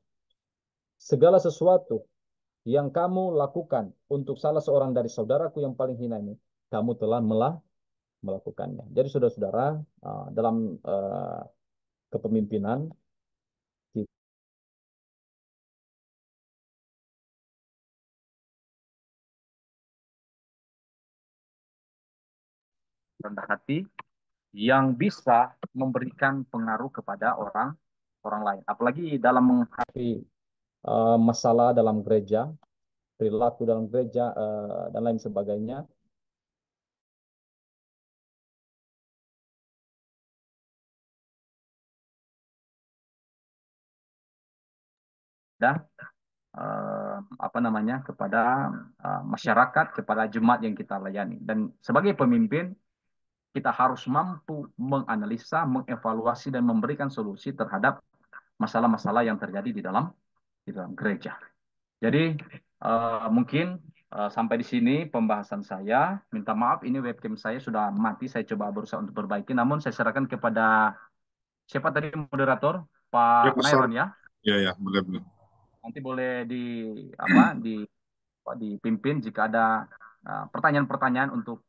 segala sesuatu yang kamu lakukan untuk salah seorang dari saudaraku yang paling hina ini, kamu telah melakukannya. Jadi saudara-saudara, dalam kepemimpinan Rendah hati yang bisa memberikan pengaruh kepada orang lain. Apalagi dalam menghadapi masalah dalam gereja, perilaku dalam gereja, dan lain sebagainya. apa namanya kepada masyarakat, kepada jemaat yang kita layani. Dan sebagai pemimpin, kita harus mampu menganalisa, mengevaluasi dan memberikan solusi terhadap masalah-masalah yang terjadi di dalam gereja. Jadi mungkin sampai di sini pembahasan saya. Minta maaf, ini webcam saya sudah mati. Saya coba berusaha untuk perbaiki. Namun saya serahkan kepada siapa tadi moderator, Ya, Pak Pastor. Nairon ya. Ya, boleh. Nanti boleh dipimpin jika ada pertanyaan-pertanyaan untuk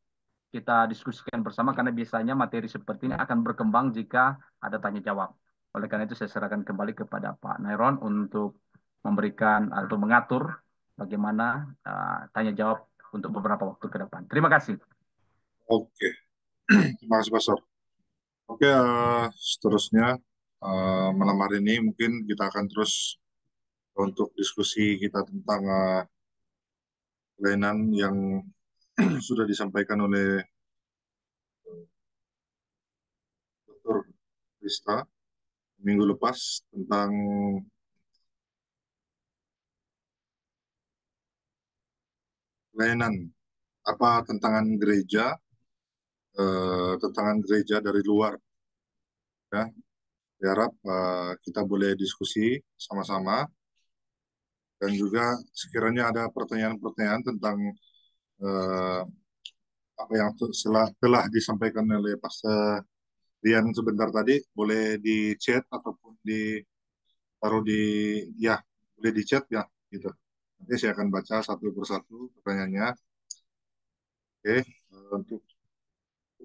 kita diskusikan bersama, karena biasanya materi seperti ini akan berkembang jika ada tanya jawab. Oleh karena itu saya serahkan kembali kepada Pak Nairon untuk memberikan atau mengatur bagaimana tanya jawab untuk beberapa waktu ke depan. Terima kasih. Oke. Terima kasih, Pastor. Oke, seterusnya malam hari ini mungkin kita akan terus untuk diskusi kita tentang pelayanan yang sudah disampaikan oleh Krista minggu lepas tentang pelayanan, apa tantangan gereja dari luar, ya. Saya harap kita boleh diskusi sama-sama, dan juga sekiranya ada pertanyaan-pertanyaan tentang eh, apa yang telah disampaikan oleh Pastor Dian sebentar tadi, boleh di chat ataupun ditaruh ya, boleh di chat ya, gitu. Nanti saya akan baca satu persatu pertanyaannya. Oke, untuk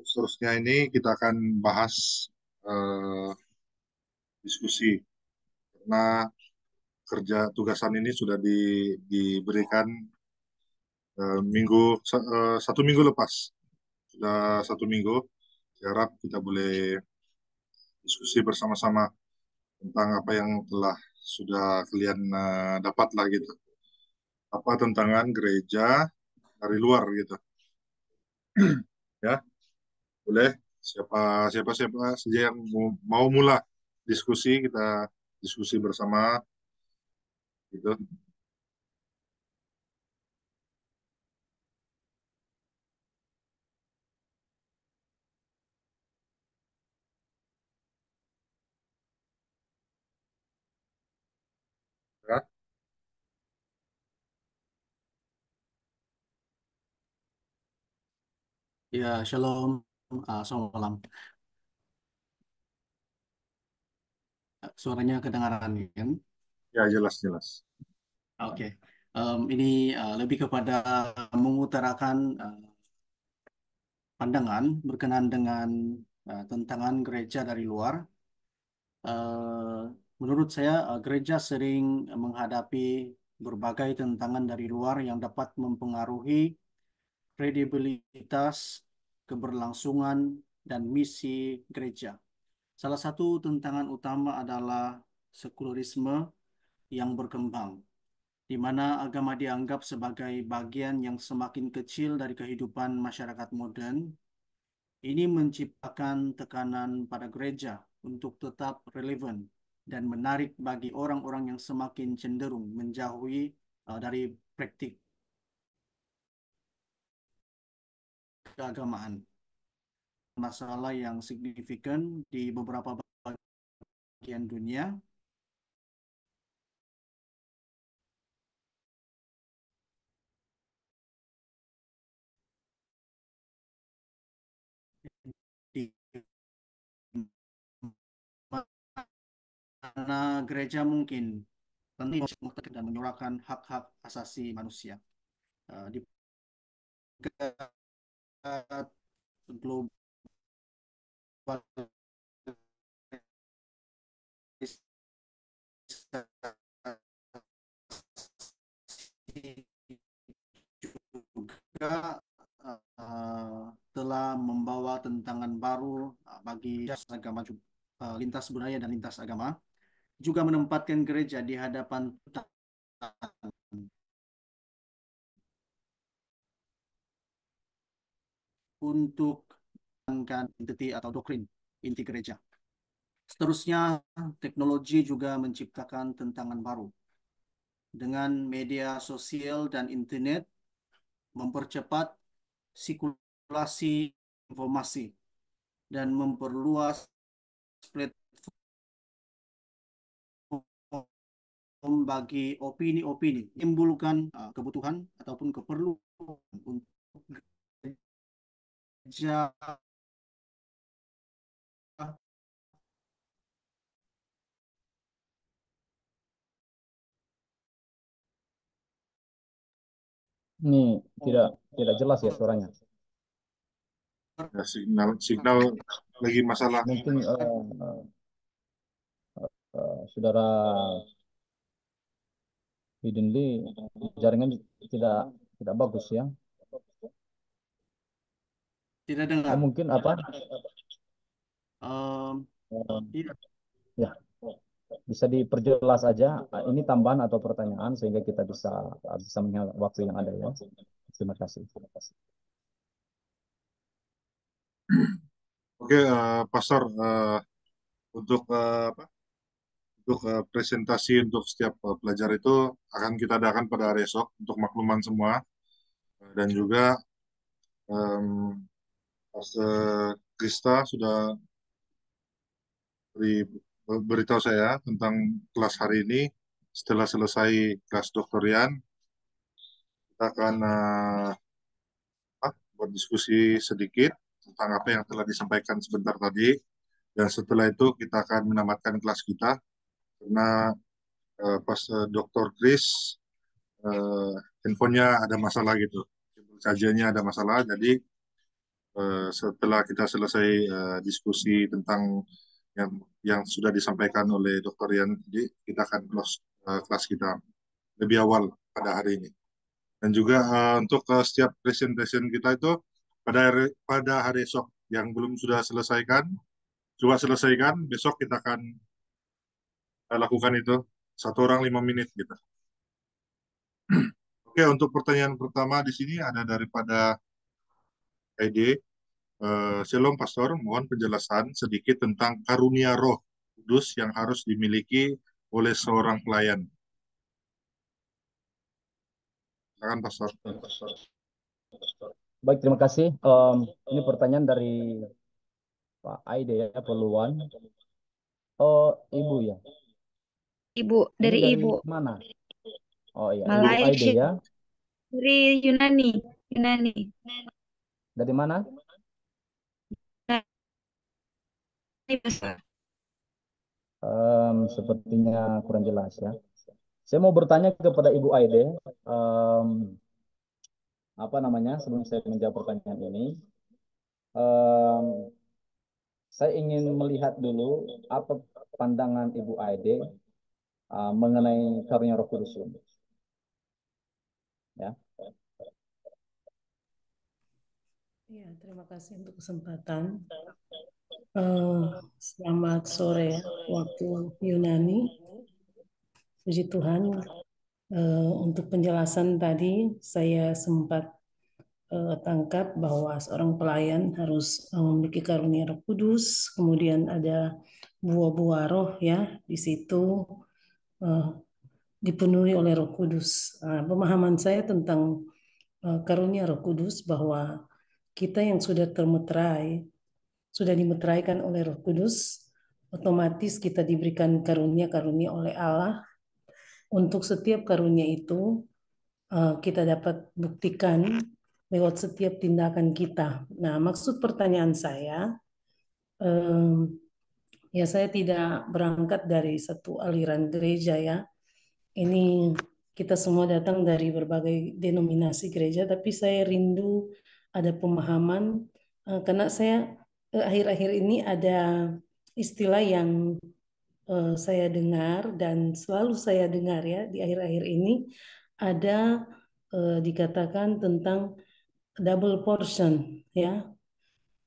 seterusnya ini kita akan bahas eh, diskusi, karena tugasan ini sudah diberikan satu minggu lepas, sudah satu minggu. Saya harap kita boleh diskusi bersama-sama tentang apa yang sudah kalian dapat lah gitu. Apa tantangan gereja dari luar gitu. Ya, boleh. Siapa saja yang mau mulai diskusi, kita diskusi bersama gitu. Ya, Ya, shalom. Selamat malam. Suaranya kedengaran kan? ya, jelas. Oke. Ini lebih kepada mengutarakan pandangan berkenaan dengan tantangan gereja dari luar. Eh, Menurut saya, gereja sering menghadapi berbagai tantangan dari luar yang dapat mempengaruhi kredibilitas, keberlangsungan, dan misi gereja. Salah satu tantangan utama adalah sekularisme yang berkembang, di mana agama dianggap sebagai bagian yang semakin kecil dari kehidupan masyarakat modern. Ini menciptakan tekanan pada gereja untuk tetap relevan dan menarik bagi orang-orang yang semakin cenderung menjauhi dari praktik keagamaan. Masalah yang signifikan di beberapa bagian dunia. Di mana gereja mungkin penting dan menyuarakan hak-hak asasi manusia. Di globalisasi juga telah membawa tantangan baru bagi agama, lintas budaya dan lintas agama, juga menempatkan gereja di hadapan untuk mengembangkan identiti atau doktrin inti gereja. Seterusnya, teknologi juga menciptakan tantangan baru. Dengan media sosial dan internet mempercepat sirkulasi informasi dan memperluas platform bagi opini-opini, menimbulkan kebutuhan ataupun keperluan untuk gereja Ini tidak jelas ya suaranya. Ya, signal lagi masalah. Mungkin saudara Hidden Lee jaringan tidak bagus ya. tidak dengar. Mungkin apa? Tidak. Ya, bisa diperjelas aja. Ini tambahan atau pertanyaan sehingga kita bisa melihat waktu yang ada ya. Terima kasih. Oke, Pastor, untuk untuk presentasi untuk setiap pelajar itu akan kita adakan pada hari esok untuk makluman semua. Dan juga Pastor Krista sudah beritahu saya tentang kelas hari ini. Setelah selesai kelas doktorian, kita akan buat diskusi sedikit tentang apa yang telah disampaikan sebentar tadi. Dan setelah itu kita akan menamatkan kelas kita karena pas Dr. Chris handphonenya ada masalah gitu, kajiannya ada masalah. Jadi setelah kita selesai diskusi tentang yang sudah disampaikan oleh Dr. Rian, jadi kita akan close kelas kita lebih awal pada hari ini. Dan juga untuk setiap presentation kita itu pada hari esok yang belum sudah selesaikan, coba selesaikan. Besok kita akan lakukan itu 1 orang 5 menit gitu. Oke, untuk pertanyaan pertama di sini ada daripada ID. Shalom Pastor, mohon penjelasan sedikit tentang karunia Roh Kudus yang harus dimiliki oleh seorang pelayan. Silakan Pastor. Baik, terima kasih. Ini pertanyaan dari Pak Aide ya, Peluan. Oh, Ibu ya. Ibu, Ini dari dari Ibu. mana? Oh iya, Ibu Malaysia. Aide ya. Dari Yunani. Yunani. Dari mana? Sepertinya kurang jelas ya. Saya mau bertanya kepada Ibu Aide, apa namanya, sebelum saya menjawab pertanyaan ini, saya ingin melihat dulu apa pandangan Ibu Aide mengenai karunia Roh Kudus ini. Ya. Ya, terima kasih untuk kesempatan. Selamat sore waktu Yunani. Puji Tuhan. Untuk penjelasan tadi saya sempat tangkap bahwa seorang pelayan harus memiliki karunia Roh Kudus, kemudian ada buah-buah roh ya di situ dipenuhi oleh Roh Kudus. Pemahaman saya tentang karunia Roh Kudus bahwa kita yang sudah dimeteraikan oleh Roh Kudus, otomatis kita diberikan karunia-karunia oleh Allah. Untuk setiap karunia itu kita dapat buktikan lewat setiap tindakan kita. Nah, maksud pertanyaan saya, ya saya tidak berangkat dari satu aliran gereja ya. Ini kita semua datang dari berbagai denominasi gereja, tapi saya rindu ada pemahaman karena saya akhir-akhir ini ada istilah yang saya dengar dan selalu saya dengar ya di akhir-akhir ini ada dikatakan tentang double portion ya,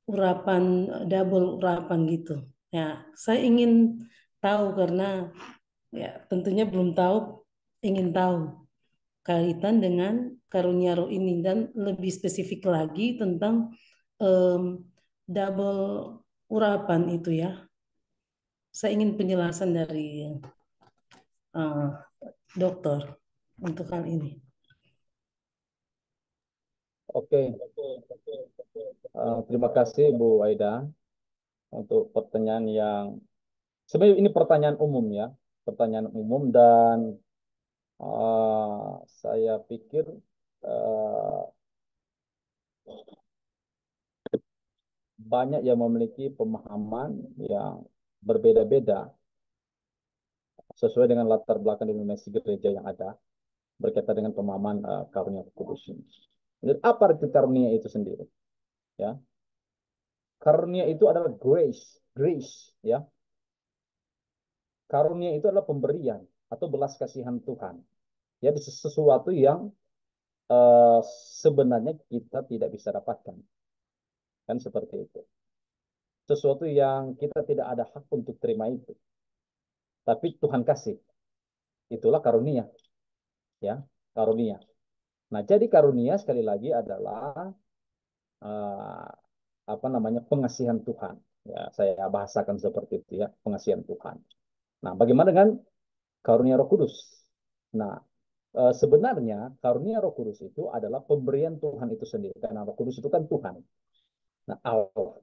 urapan double urapan gitu. Ya, saya ingin tahu karena ya tentunya belum tahu, ingin tahu kaitan dengan karunia roh ini dan lebih spesifik lagi tentang double urapan itu ya. Saya ingin penjelasan dari dokter untuk hal ini. Oke. Terima kasih Bu Aida untuk pertanyaan yang sebenarnya ini pertanyaan umum ya, pertanyaan umum dan saya pikir banyak yang memiliki pemahaman yang berbeda-beda sesuai dengan latar belakang denominasi gereja yang ada berkaitan dengan pemahaman karunia kudus ini. Jadi apa arti karunia itu sendiri? Ya, karunia itu adalah grace, ya. Karunia itu adalah pemberian atau belas kasihan Tuhan. Ya, sesuatu yang sebenarnya kita tidak bisa dapatkan. Kan seperti itu. Sesuatu yang kita tidak ada hak untuk terima itu. Tapi Tuhan kasih. Itulah karunia. Ya, karunia. Nah, jadi karunia sekali lagi adalah apa namanya, pengasihan Tuhan. Ya, saya bahasakan seperti itu ya, pengasihan Tuhan. Nah, bagaimana dengan karunia Roh Kudus? Nah, sebenarnya karunia Roh Kudus itu adalah pemberian Tuhan itu sendiri, karena Roh Kudus itu kan Tuhan. Nah, Allah.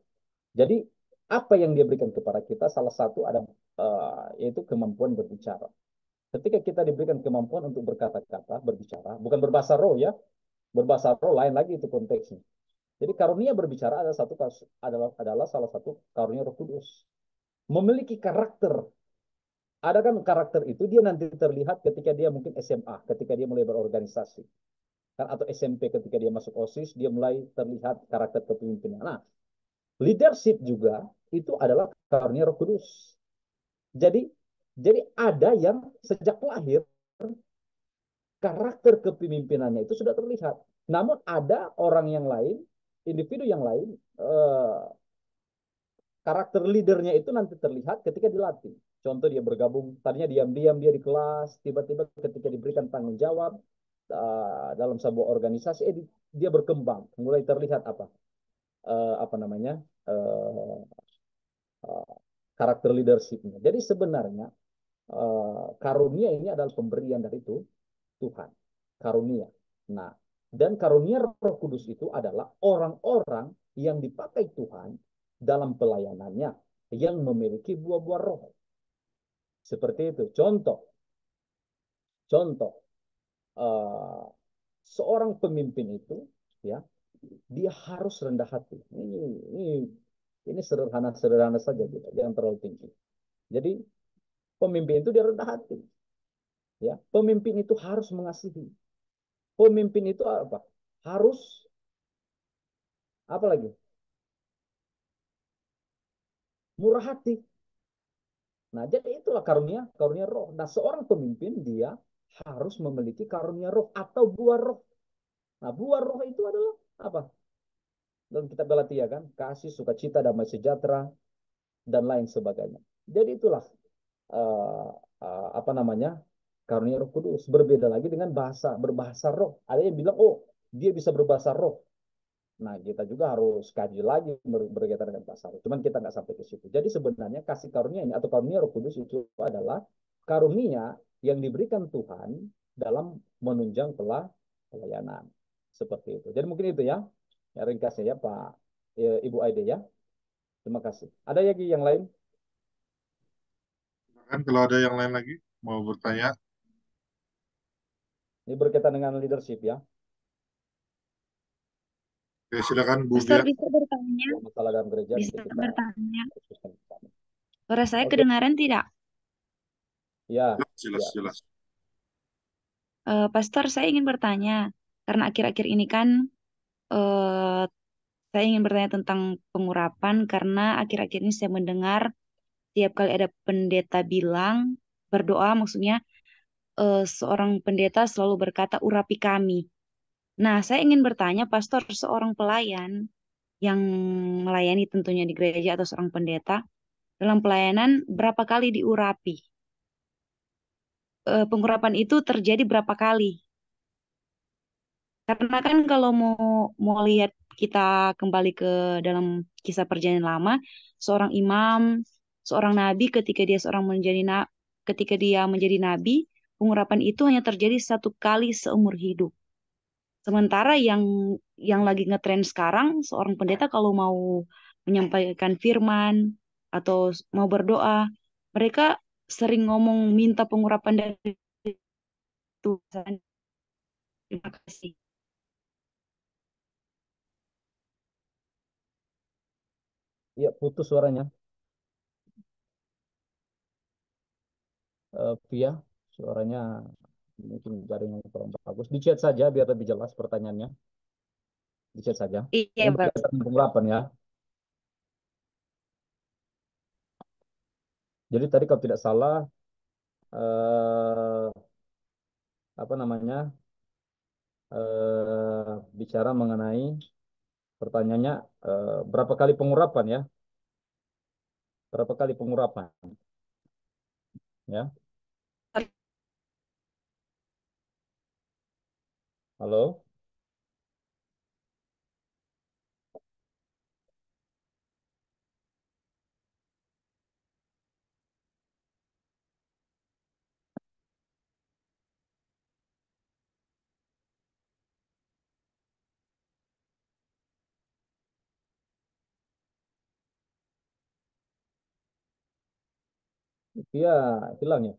Jadi apa yang dia berikan kepada kita salah satu ada yaitu kemampuan berbicara. Ketika kita diberikan kemampuan untuk berkata-kata, berbicara, bukan berbahasa roh ya, berbahasa roh lain lagi itu konteksnya. Jadi karunia berbicara adalah salah satu karunia Roh Kudus. Memiliki karakter. Ada kan karakter itu dia nanti terlihat ketika dia mungkin SMA, ketika dia mulai berorganisasi. Kan, atau SMP ketika dia masuk OSIS, dia mulai terlihat karakter kepemimpinan. Nah, leadership juga itu adalah karunia Roh Kudus. Jadi jadi ada yang sejak lahir karakter kepemimpinannya itu sudah terlihat. Namun ada orang yang lain, individu yang lain, karakter leadernya itu nanti terlihat ketika dilatih. Contoh dia bergabung, tadinya diam-diam dia di kelas, tiba-tiba ketika diberikan tanggung jawab dalam sebuah organisasi, dia berkembang, mulai terlihat apa namanya karakter leadershipnya. Jadi sebenarnya karunia ini adalah pemberian dari itu Tuhan, karunia. Nah, dan karunia Roh Kudus itu adalah orang-orang yang dipakai Tuhan dalam pelayanannya yang memiliki buah-buah roh. Seperti itu. Contoh, uh, seorang pemimpin itu, ya, dia harus rendah hati. Ini sederhana saja, gitu, jangan terlalu tinggi. Jadi pemimpin itu dia rendah hati, ya. Pemimpin itu harus mengasihi. Pemimpin itu apa? Harus apa lagi? Murah hati. Nah, jadi itulah karunia roh. Nah, seorang pemimpin dia harus memiliki karunia roh atau buah roh. Nah, buah roh itu adalah apa? Dalam kitab Galatia kan, kasih, sukacita, damai sejahtera, dan lain sebagainya. Jadi itulah uh, apa namanya karunia Roh Kudus. Berbeda lagi dengan berbahasa roh. Ada yang bilang, oh dia bisa berbahasa roh. Nah, kita juga harus kaji lagi berkaitan dengan bahasa roh. Cuman kita nggak sampai ke situ. Jadi sebenarnya kasih karunia ini atau karunia Roh Kudus itu adalah karunia yang diberikan Tuhan dalam menunjang pelayanan. Seperti itu. Jadi mungkin itu ya. Ya ringkasnya ya Pak Ibu Aide ya. Terima kasih. Ada lagi yang lain? Kan kalau ada yang lain lagi mau bertanya, Ini berkaitan dengan leadership ya. oke, silakan Bu Pastor Bia. bisa bertanya? Masalah dalam gereja Bisa nanti kita bertanya. diskusikan bersama. Suara saya Oke, kedengaran tidak? ya, Jelas, ya. jelas. Pastor, saya ingin bertanya. Karena akhir-akhir ini kan eh, saya ingin bertanya tentang pengurapan karena akhir-akhir ini saya mendengar tiap kali ada pendeta bilang berdoa, maksudnya seorang pendeta selalu berkata urapi kami. Nah, saya ingin bertanya, Pastor, seorang pelayan yang melayani tentunya di gereja atau seorang pendeta dalam pelayanan berapa kali diurapi? Pengurapan itu terjadi berapa kali? Karena kan kalau mau lihat kita kembali ke dalam kisah perjanjian lama, seorang imam, seorang nabi ketika dia menjadi nabi, pengurapan itu hanya terjadi satu kali seumur hidup. Sementara yang lagi ngetren sekarang, seorang pendeta kalau mau menyampaikan firman atau mau berdoa, mereka sering ngomong minta pengurapan dari Tuhan. Terima kasih. Iya, putus suaranya. Via, suaranya mungkin jaringan kurang bagus. Di chat saja biar lebih jelas pertanyaannya. Di chat saja. Iya, Ini Pak. berkaitan dengan pengurapan ya. Jadi tadi kalau tidak salah eh, apa namanya bicara mengenai pertanyaannya berapa kali pengurapan ya? Berapa kali pengurapan ya? Halo? Iya, hilang ya.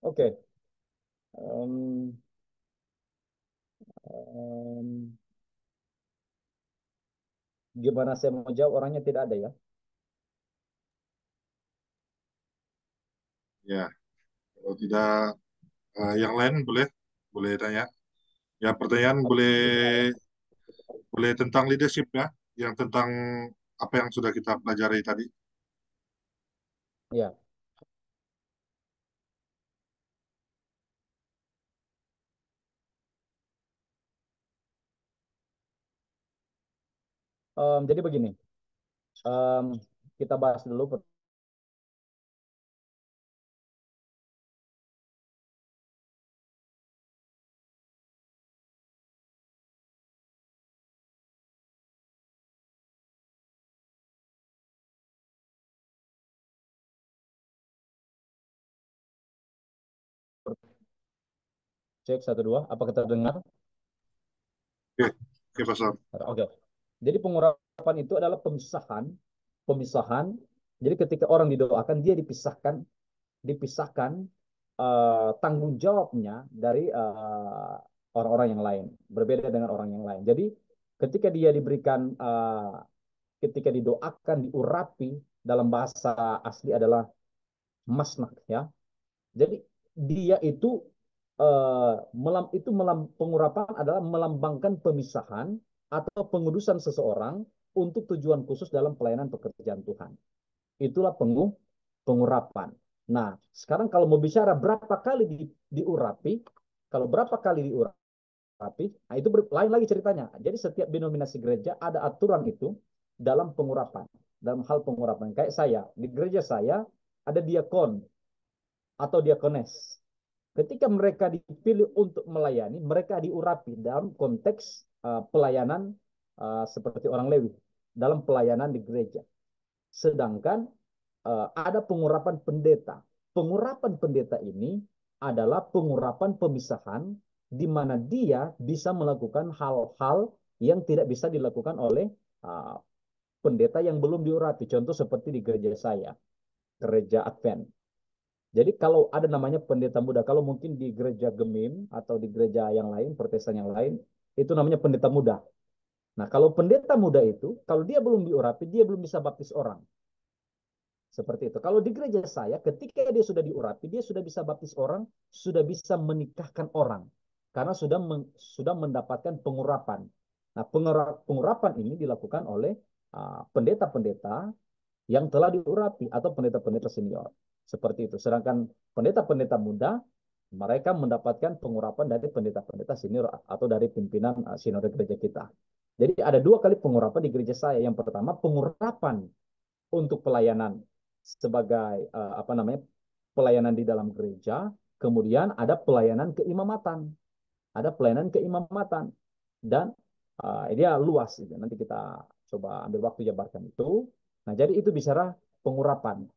Oke. Em, em, gimana saya mau jawab, orangnya tidak ada ya. Ya, kalau tidak yang lain boleh boleh tanya. Ya, pertanyaan boleh boleh tentang leadership ya, yang tentang apa yang sudah kita pelajari tadi. Ya. Jadi begini, Em, kita bahas dulu cek satu dua. Apa kita dengar? Oke, oke, Pastor. Oke. Jadi pengurapan itu adalah pemisahan, pemisahan. Jadi ketika orang didoakan, dia dipisahkan tanggung jawabnya dari orang-orang yang lain, berbeda dengan orang yang lain. Jadi ketika dia diberikan, ketika didoakan, diurapi, dalam bahasa asli adalah masnak ya. Jadi dia itu pengurapan adalah melambangkan pemisahan atau pengudusan seseorang untuk tujuan khusus dalam pelayanan pekerjaan Tuhan. Itulah pengurapan. Nah, sekarang kalau mau bicara berapa kali diurapi, kalau berapa kali diurapi, nah itu lain lagi ceritanya. Jadi setiap denominasi gereja ada aturan itu dalam pengurapan, dalam hal pengurapan. Kayak saya, di gereja saya ada diakon atau diakones. Ketika mereka dipilih untuk melayani, mereka diurapi dalam konteks pelayanan seperti orang Lewi, dalam pelayanan di gereja. Sedangkan ada pengurapan pendeta. Pengurapan pendeta ini adalah pengurapan pemisahan di mana dia bisa melakukan hal-hal yang tidak bisa dilakukan oleh uh, pendeta yang belum diurapi. Contoh seperti di gereja saya, gereja Advent. Jadi kalau ada namanya pendeta muda, kalau mungkin di gereja Gemim atau di gereja yang lain, protestan yang lain, itu namanya pendeta muda. Nah, kalau pendeta muda itu, kalau dia belum diurapi, dia belum bisa baptis orang. Seperti itu. Kalau di gereja saya, ketika dia sudah diurapi, dia sudah bisa baptis orang, sudah bisa menikahkan orang. Karena sudah mendapatkan pengurapan. Nah, pengurapan ini dilakukan oleh pendeta-pendeta yang telah diurapi atau pendeta-pendeta senior. Seperti itu. Sedangkan pendeta-pendeta muda, mereka mendapatkan pengurapan dari pendeta-pendeta senior atau dari pimpinan sinode gereja kita. Jadi ada dua kali pengurapan di gereja saya. Yang pertama, pengurapan untuk pelayanan sebagai apa namanya, pelayanan di dalam gereja. Kemudian ada pelayanan keimamatan, dan dia luas itu. Nanti kita coba ambil waktu jabarkan itu. Nah, jadi itu bicara pengurapan.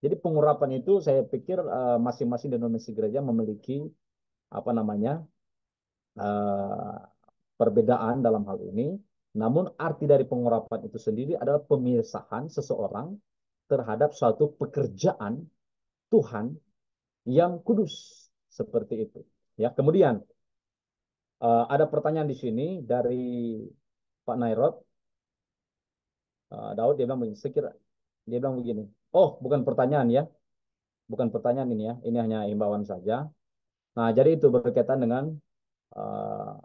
Jadi pengurapan itu saya pikir masing-masing denominasi gereja memiliki apa namanya, eh, perbedaan dalam hal ini. Namun arti dari pengurapan itu sendiri adalah pemisahan seseorang terhadap suatu pekerjaan Tuhan yang kudus, seperti itu. Ya, kemudian ada pertanyaan di sini dari Pak Nairot. Daud dia bilang begini, dia bilang begini. Oh, bukan pertanyaan ya, bukan pertanyaan ini ya, ini hanya himbauan saja. Nah, jadi itu berkaitan dengan uh,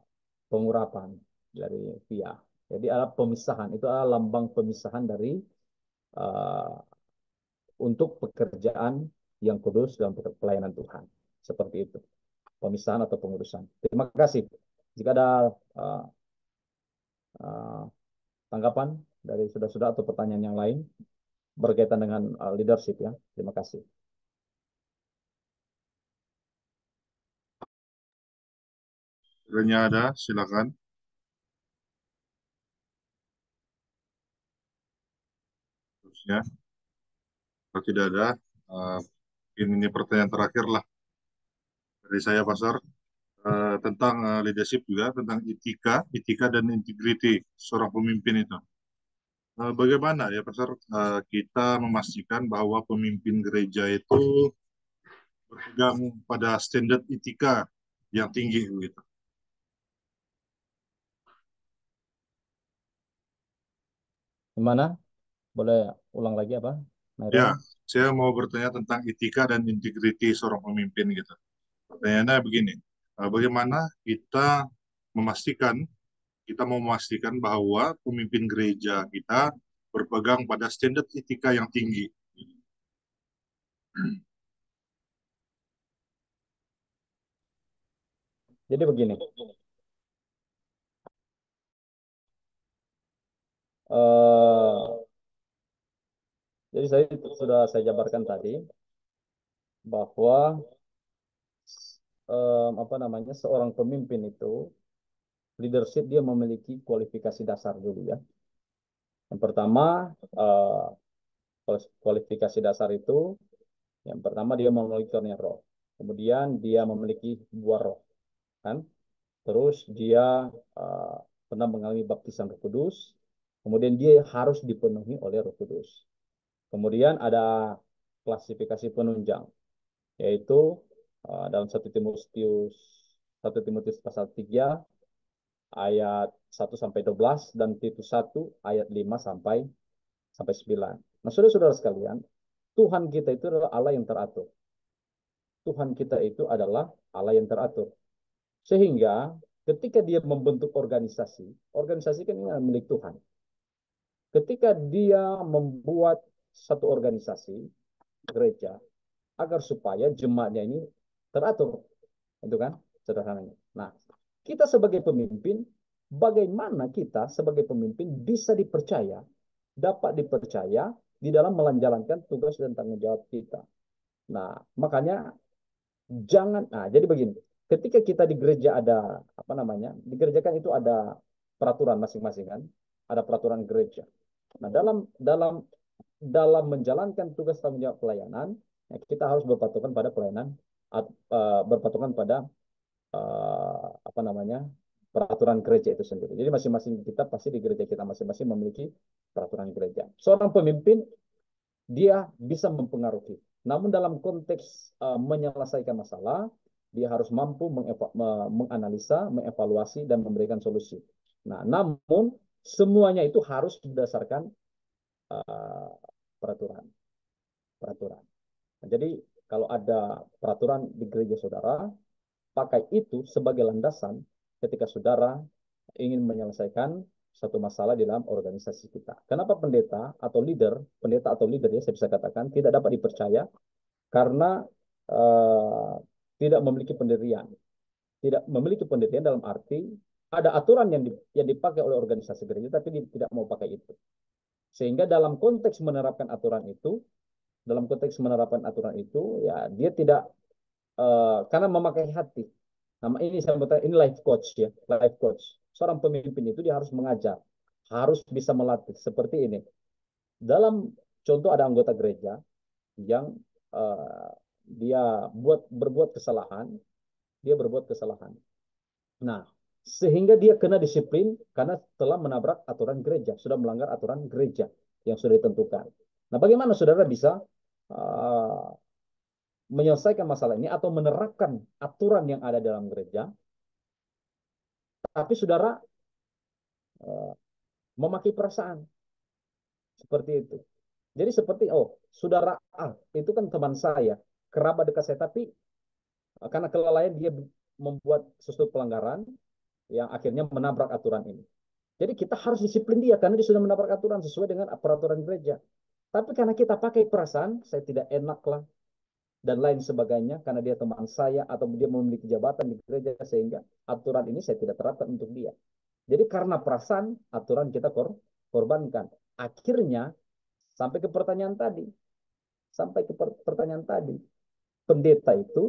pengurapan dari via. Jadi ada pemisahan, itu adalah lambang pemisahan dari uh, untuk pekerjaan yang kudus dalam pelayanan Tuhan. Seperti itu. Pemisahan atau pengurusan. Terima kasih. Jika ada uh, uh, tanggapan dari saudara-saudara atau pertanyaan yang lain berkaitan dengan leadership ya. Terima kasih. Kiranya ada, silakan. Terusnya, kalau tidak ada, uh, ini pertanyaan terakhir lah dari saya, Pastor. tentang leadership juga, tentang etika dan integriti seorang pemimpin itu. Bagaimana ya, Pastor, kita memastikan bahwa pemimpin gereja itu berpegang pada standar etika yang tinggi begitu. Gimana? Boleh ulang lagi apa, Ya, Myron? saya mau bertanya tentang etika dan integriti seorang pemimpin gitu. Pertanyaannya begini, bagaimana memastikan kita mau memastikan bahwa pemimpin gereja kita berpegang pada standar etika yang tinggi. Jadi begini, eh jadi sudah saya jabarkan tadi bahwa apa namanya, seorang pemimpin itu leadership dia memiliki kualifikasi dasar dulu ya. Yang pertama, kualifikasi dasar itu yang pertama dia memiliki karunia roh. Kemudian dia memiliki buah roh, kan? Terus dia uh, pernah mengalami baptisan Roh Kudus. Kemudian dia harus dipenuhi oleh Roh Kudus. Kemudian ada klasifikasi penunjang, yaitu dalam 1 Timotius pasal 3 ayat 1 sampai 12 dan Titus 1 ayat 5 sampai 9. Nah, saudara-saudara sekalian, Tuhan kita itu adalah Allah yang teratur. Tuhan kita itu adalah Allah yang teratur. Sehingga ketika dia membentuk organisasi, organisasi kan ini milik Tuhan. Ketika dia membuat satu organisasi, gereja, agar supaya jemaatnya ini teratur. Itu kan sederhananya. Nah, kita sebagai pemimpin, bagaimana kita sebagai pemimpin bisa dipercaya, dapat dipercaya di dalam menjalankan tugas dan tanggung jawab kita. Nah, makanya jadi begini, ketika kita di gereja ada, apa namanya, di gereja kan itu ada peraturan masing-masing kan, ada peraturan gereja. Nah, dalam menjalankan tugas tanggung jawab pelayanan, ya kita harus berpatokan pada pelayanan, berpatokan pada apa namanya, peraturan gereja itu sendiri. Jadi masing-masing kita pasti di gereja kita masing-masing memiliki peraturan gereja. Seorang pemimpin dia bisa mempengaruhi. Namun dalam konteks menyelesaikan masalah, dia harus mampu menganalisa, mengevaluasi, dan memberikan solusi. Nah, namun semuanya itu harus berdasarkan uh, peraturan. Peraturan. Nah, jadi kalau ada peraturan di gereja saudara, pakai itu sebagai landasan ketika saudara ingin menyelesaikan satu masalah di dalam organisasi kita. Kenapa pendeta atau leader ya saya bisa katakan tidak dapat dipercaya karena uh, tidak memiliki pendirian. Tidak memiliki pendirian dalam arti ada aturan yang dipakai oleh organisasi gereja tapi dia tidak mau pakai itu. Sehingga dalam konteks menerapkan aturan itu ya dia tidak karena memakai hati. Nama ini saya bertanya, ini life coach ya, life coach. Seorang pemimpin itu dia harus mengajar, harus bisa melatih seperti ini. Dalam contoh ada anggota gereja yang dia berbuat kesalahan, Nah, sehingga dia kena disiplin karena telah menabrak aturan gereja, sudah melanggar aturan gereja yang sudah ditentukan. Nah, bagaimana saudara bisa uh, menyelesaikan masalah ini atau menerapkan aturan yang ada dalam gereja, tapi saudara memakai perasaan seperti itu. Jadi seperti saudara A itu kan teman saya, kerabat dekat saya, tapi karena kelalaian dia membuat sesuatu pelanggaran yang akhirnya menabrak aturan ini. Jadi kita harus disiplin dia karena dia sudah menabrak aturan sesuai dengan peraturan gereja. Tapi karena kita pakai perasaan, saya tidak enak lah dan lain sebagainya karena dia teman saya atau dia memiliki jabatan di gereja sehingga aturan ini saya tidak terapkan untuk dia. Jadi karena perasaan aturan kita korbankan. Akhirnya sampai ke pertanyaan tadi, pendeta itu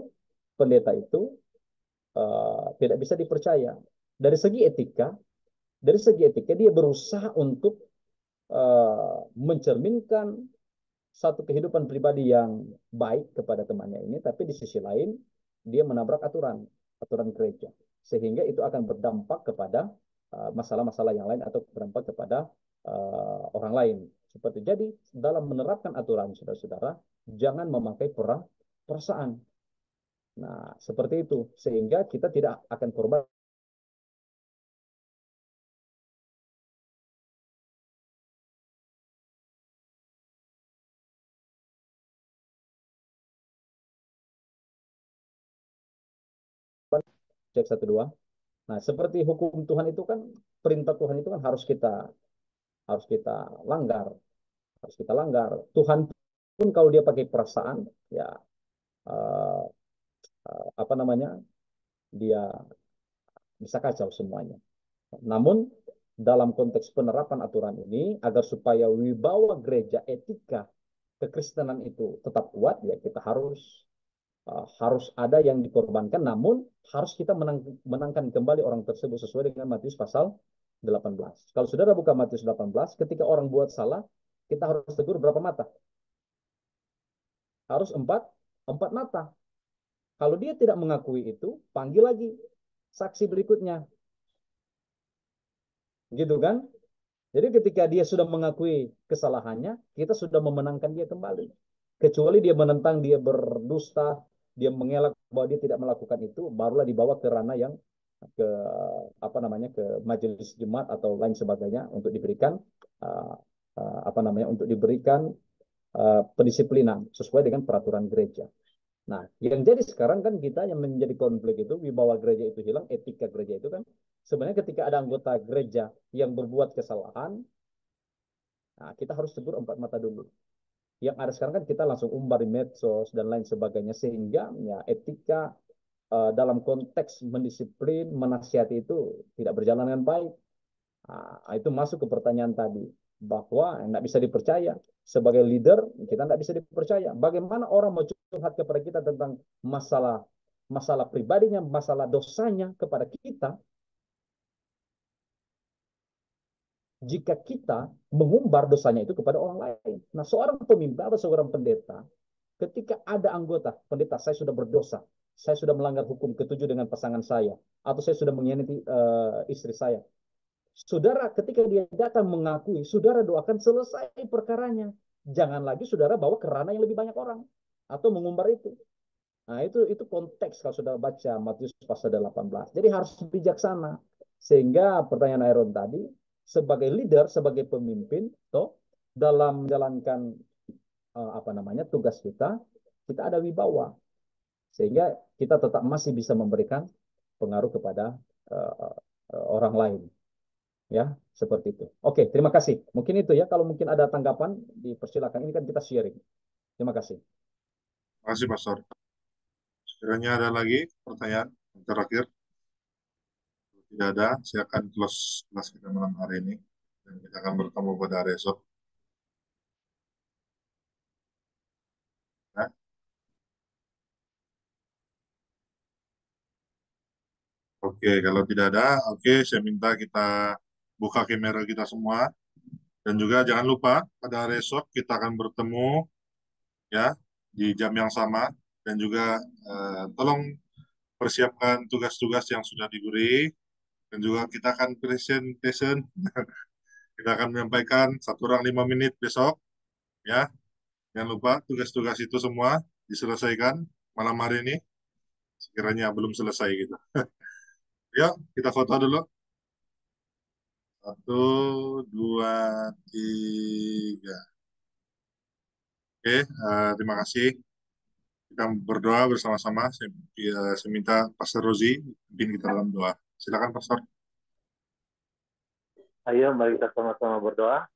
tidak bisa dipercaya. Dari segi etika dia berusaha untuk mencerminkan satu kehidupan pribadi yang baik kepada temannya ini, tapi di sisi lain dia menabrak aturan. aturan gereja. Sehingga itu akan berdampak kepada masalah-masalah yang lain atau berdampak kepada orang lain. Seperti jadi dalam menerapkan aturan saudara-saudara, jangan memakai perasaan. Nah, seperti itu sehingga kita tidak akan korban cek 1 2. Nah, seperti hukum Tuhan itu kan, perintah Tuhan itu kan harus kita langgar, harus kita langgar. Tuhan pun kalau dia pakai perasaan, ya eh, apa namanya, dia bisa kacau semuanya. Namun dalam konteks penerapan aturan ini, agar supaya wibawa gereja, etika kekristenan itu tetap kuat, ya kita harus ada yang dikorbankan, namun harus kita menangkan kembali orang tersebut sesuai dengan Matius pasal 18. Kalau saudara buka Matius 18, ketika orang buat salah, kita harus tegur berapa mata? Harus empat mata. Kalau dia tidak mengakui itu, panggil lagi saksi berikutnya. Gitu kan? Jadi ketika dia sudah mengakui kesalahannya, kita sudah memenangkan dia kembali. Kecuali dia menentang, dia berdusta, dia mengelak bahwa dia tidak melakukan itu, barulah dibawa ke ranah yang ke apa namanya, ke majelis jemaat atau lain sebagainya untuk diberikan untuk diberikan pendisiplinan sesuai dengan peraturan gereja. Nah, yang jadi sekarang kan kita yang menjadi konflik itu, wibawa gereja itu hilang, etika gereja itu kan sebenarnya ketika ada anggota gereja yang berbuat kesalahan, nah kita harus tegur empat mata dulu. Yang ada sekarang kan kita langsung umbar di medsos dan lain sebagainya, sehingga ya etika dalam konteks mendisiplin, menasihati itu tidak berjalan dengan baik. Nah, itu masuk ke pertanyaan tadi, bahwa tidak bisa dipercaya. Sebagai leader, kita tidak bisa dipercaya. Bagaimana orang mau curhat kepada kita tentang masalah pribadinya, masalah dosanya kepada kita, jika kita mengumbar dosanya itu kepada orang lain. Nah, seorang pemimpin atau seorang pendeta, ketika ada anggota, pendeta, saya sudah berdosa, saya sudah melanggar hukum ketujuh dengan pasangan saya, atau saya sudah mengkhianati istri saya. Saudara, ketika dia datang mengakui, saudara doakan selesai perkaranya. Jangan lagi saudara bawa ke ranah yang lebih banyak orang atau mengumbar itu. Nah, itu konteks kalau saudara baca Matius pasal 18. Jadi harus bijaksana. Sehingga pertanyaan Aaron tadi, sebagai leader, sebagai pemimpin, dalam menjalankan tugas kita ada wibawa. Sehingga kita tetap masih bisa memberikan pengaruh kepada orang lain. Ya, seperti itu. Oke, terima kasih. Mungkin itu ya. Kalau mungkin ada tanggapan, dipersilakan. Ini kan kita sharing. Terima kasih. Terima kasih, Pastor. Sekiranya ada lagi pertanyaan yang terakhir? Kalau tidak ada, saya akan close kelas kita malam hari ini. Dan kita akan bertemu pada hari esok. Nah, oke, kalau tidak ada, oke, saya minta kita buka kamera kita semua. Dan juga jangan lupa, pada hari esok kita akan bertemu ya di jam yang sama. Dan juga tolong persiapkan tugas-tugas yang sudah diberi. Dan juga kita akan presentation. Kita akan menyampaikan 1 orang 5 menit besok. Ya, jangan lupa tugas-tugas itu semua diselesaikan malam hari ini. Sekiranya belum selesai gitu. Yuk, kita foto dulu. 1, 2, 3. Oke, terima kasih. Kita berdoa bersama-sama. Saya minta Pastor Rozi pimpin kita dalam doa. Silakan, Pastor. Ayo, mari kita sama-sama berdoa.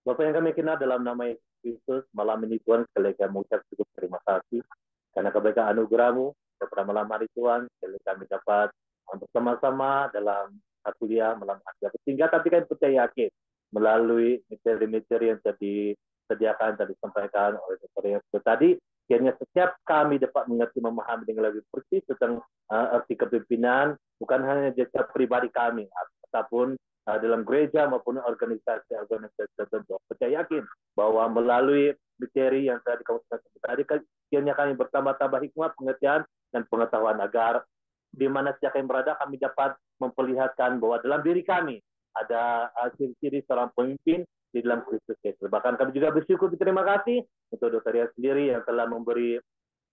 Bapak yang kami kenal dalam nama Yesus Kristus, malam ini Tuhan, sekali lagi kami mengucap syukur terima kasih karena kebaikan anugerah-Mu pada malam hari Tuhan, sekali kami dapat bersama-sama dalam kuliah malam hari. Sehingga tapi kami percaya yakin melalui materi-materi yang disediakan dan disampaikan oleh Dr. Yesus tadi, kiranya setiap kami dapat mengerti, memahami dengan lebih persis tentang arti kepemimpinan, bukan hanya jasa pribadi kami, ataupun dalam gereja maupun organisasi tertentu. Saya yakin bahwa melalui materi yang telah dikautkan tadi, kiranya kami bertambah-tambah hikmat, pengertian, dan pengetahuan agar di mana sejak kami berada kami dapat memperlihatkan bahwa dalam diri kami ada ciri-ciri seorang pemimpin di dalam Kristus Yesus. Bahkan kami juga bersyukur berterima kasih untuk Dr. Ria sendiri yang telah memberi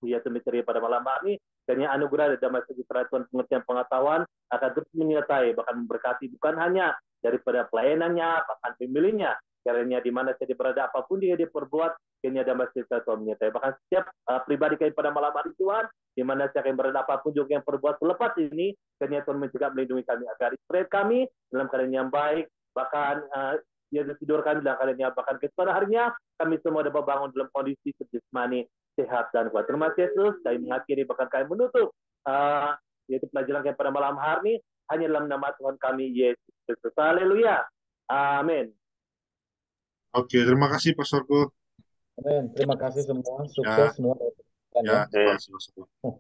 kegiatan misteri pada malam hari. Kiranya anugerah dan damai sejahtera Tuhan, pengertian pengetahuan akan terus menyertai, bahkan memberkati bukan hanya daripada pelayanannya, bahkan pemilihnya. Kiranya di mana saja berada, apapun dia perbuat, kiranya damai sejahtera Tuhan menyertai. Bahkan setiap pribadi kami pada malam hari Tuhan, di mana saja kami berada, apapun juga yang perbuat selepas ini, kiranya Tuhan mencegah melindungi kami agar istirahat kami dalam keadaan yang baik, bahkan dia tidur kami dalam keadaan yang bahkan keesokan harinya kami semua dapat bangun dalam kondisi jasmani sehat dan kuat. Terima kasih Yesus. Kami mengakhiri bahkan kami menutup yaitu pelajaran kami pada malam hari ini hanya dalam nama Tuhan kami Yesus Kristus. Haleluya. Amin. Oke, terima kasih Pastorku. Amin. Terima kasih semua. Ya, Sukses semua. ya, terima kasih Pastorku.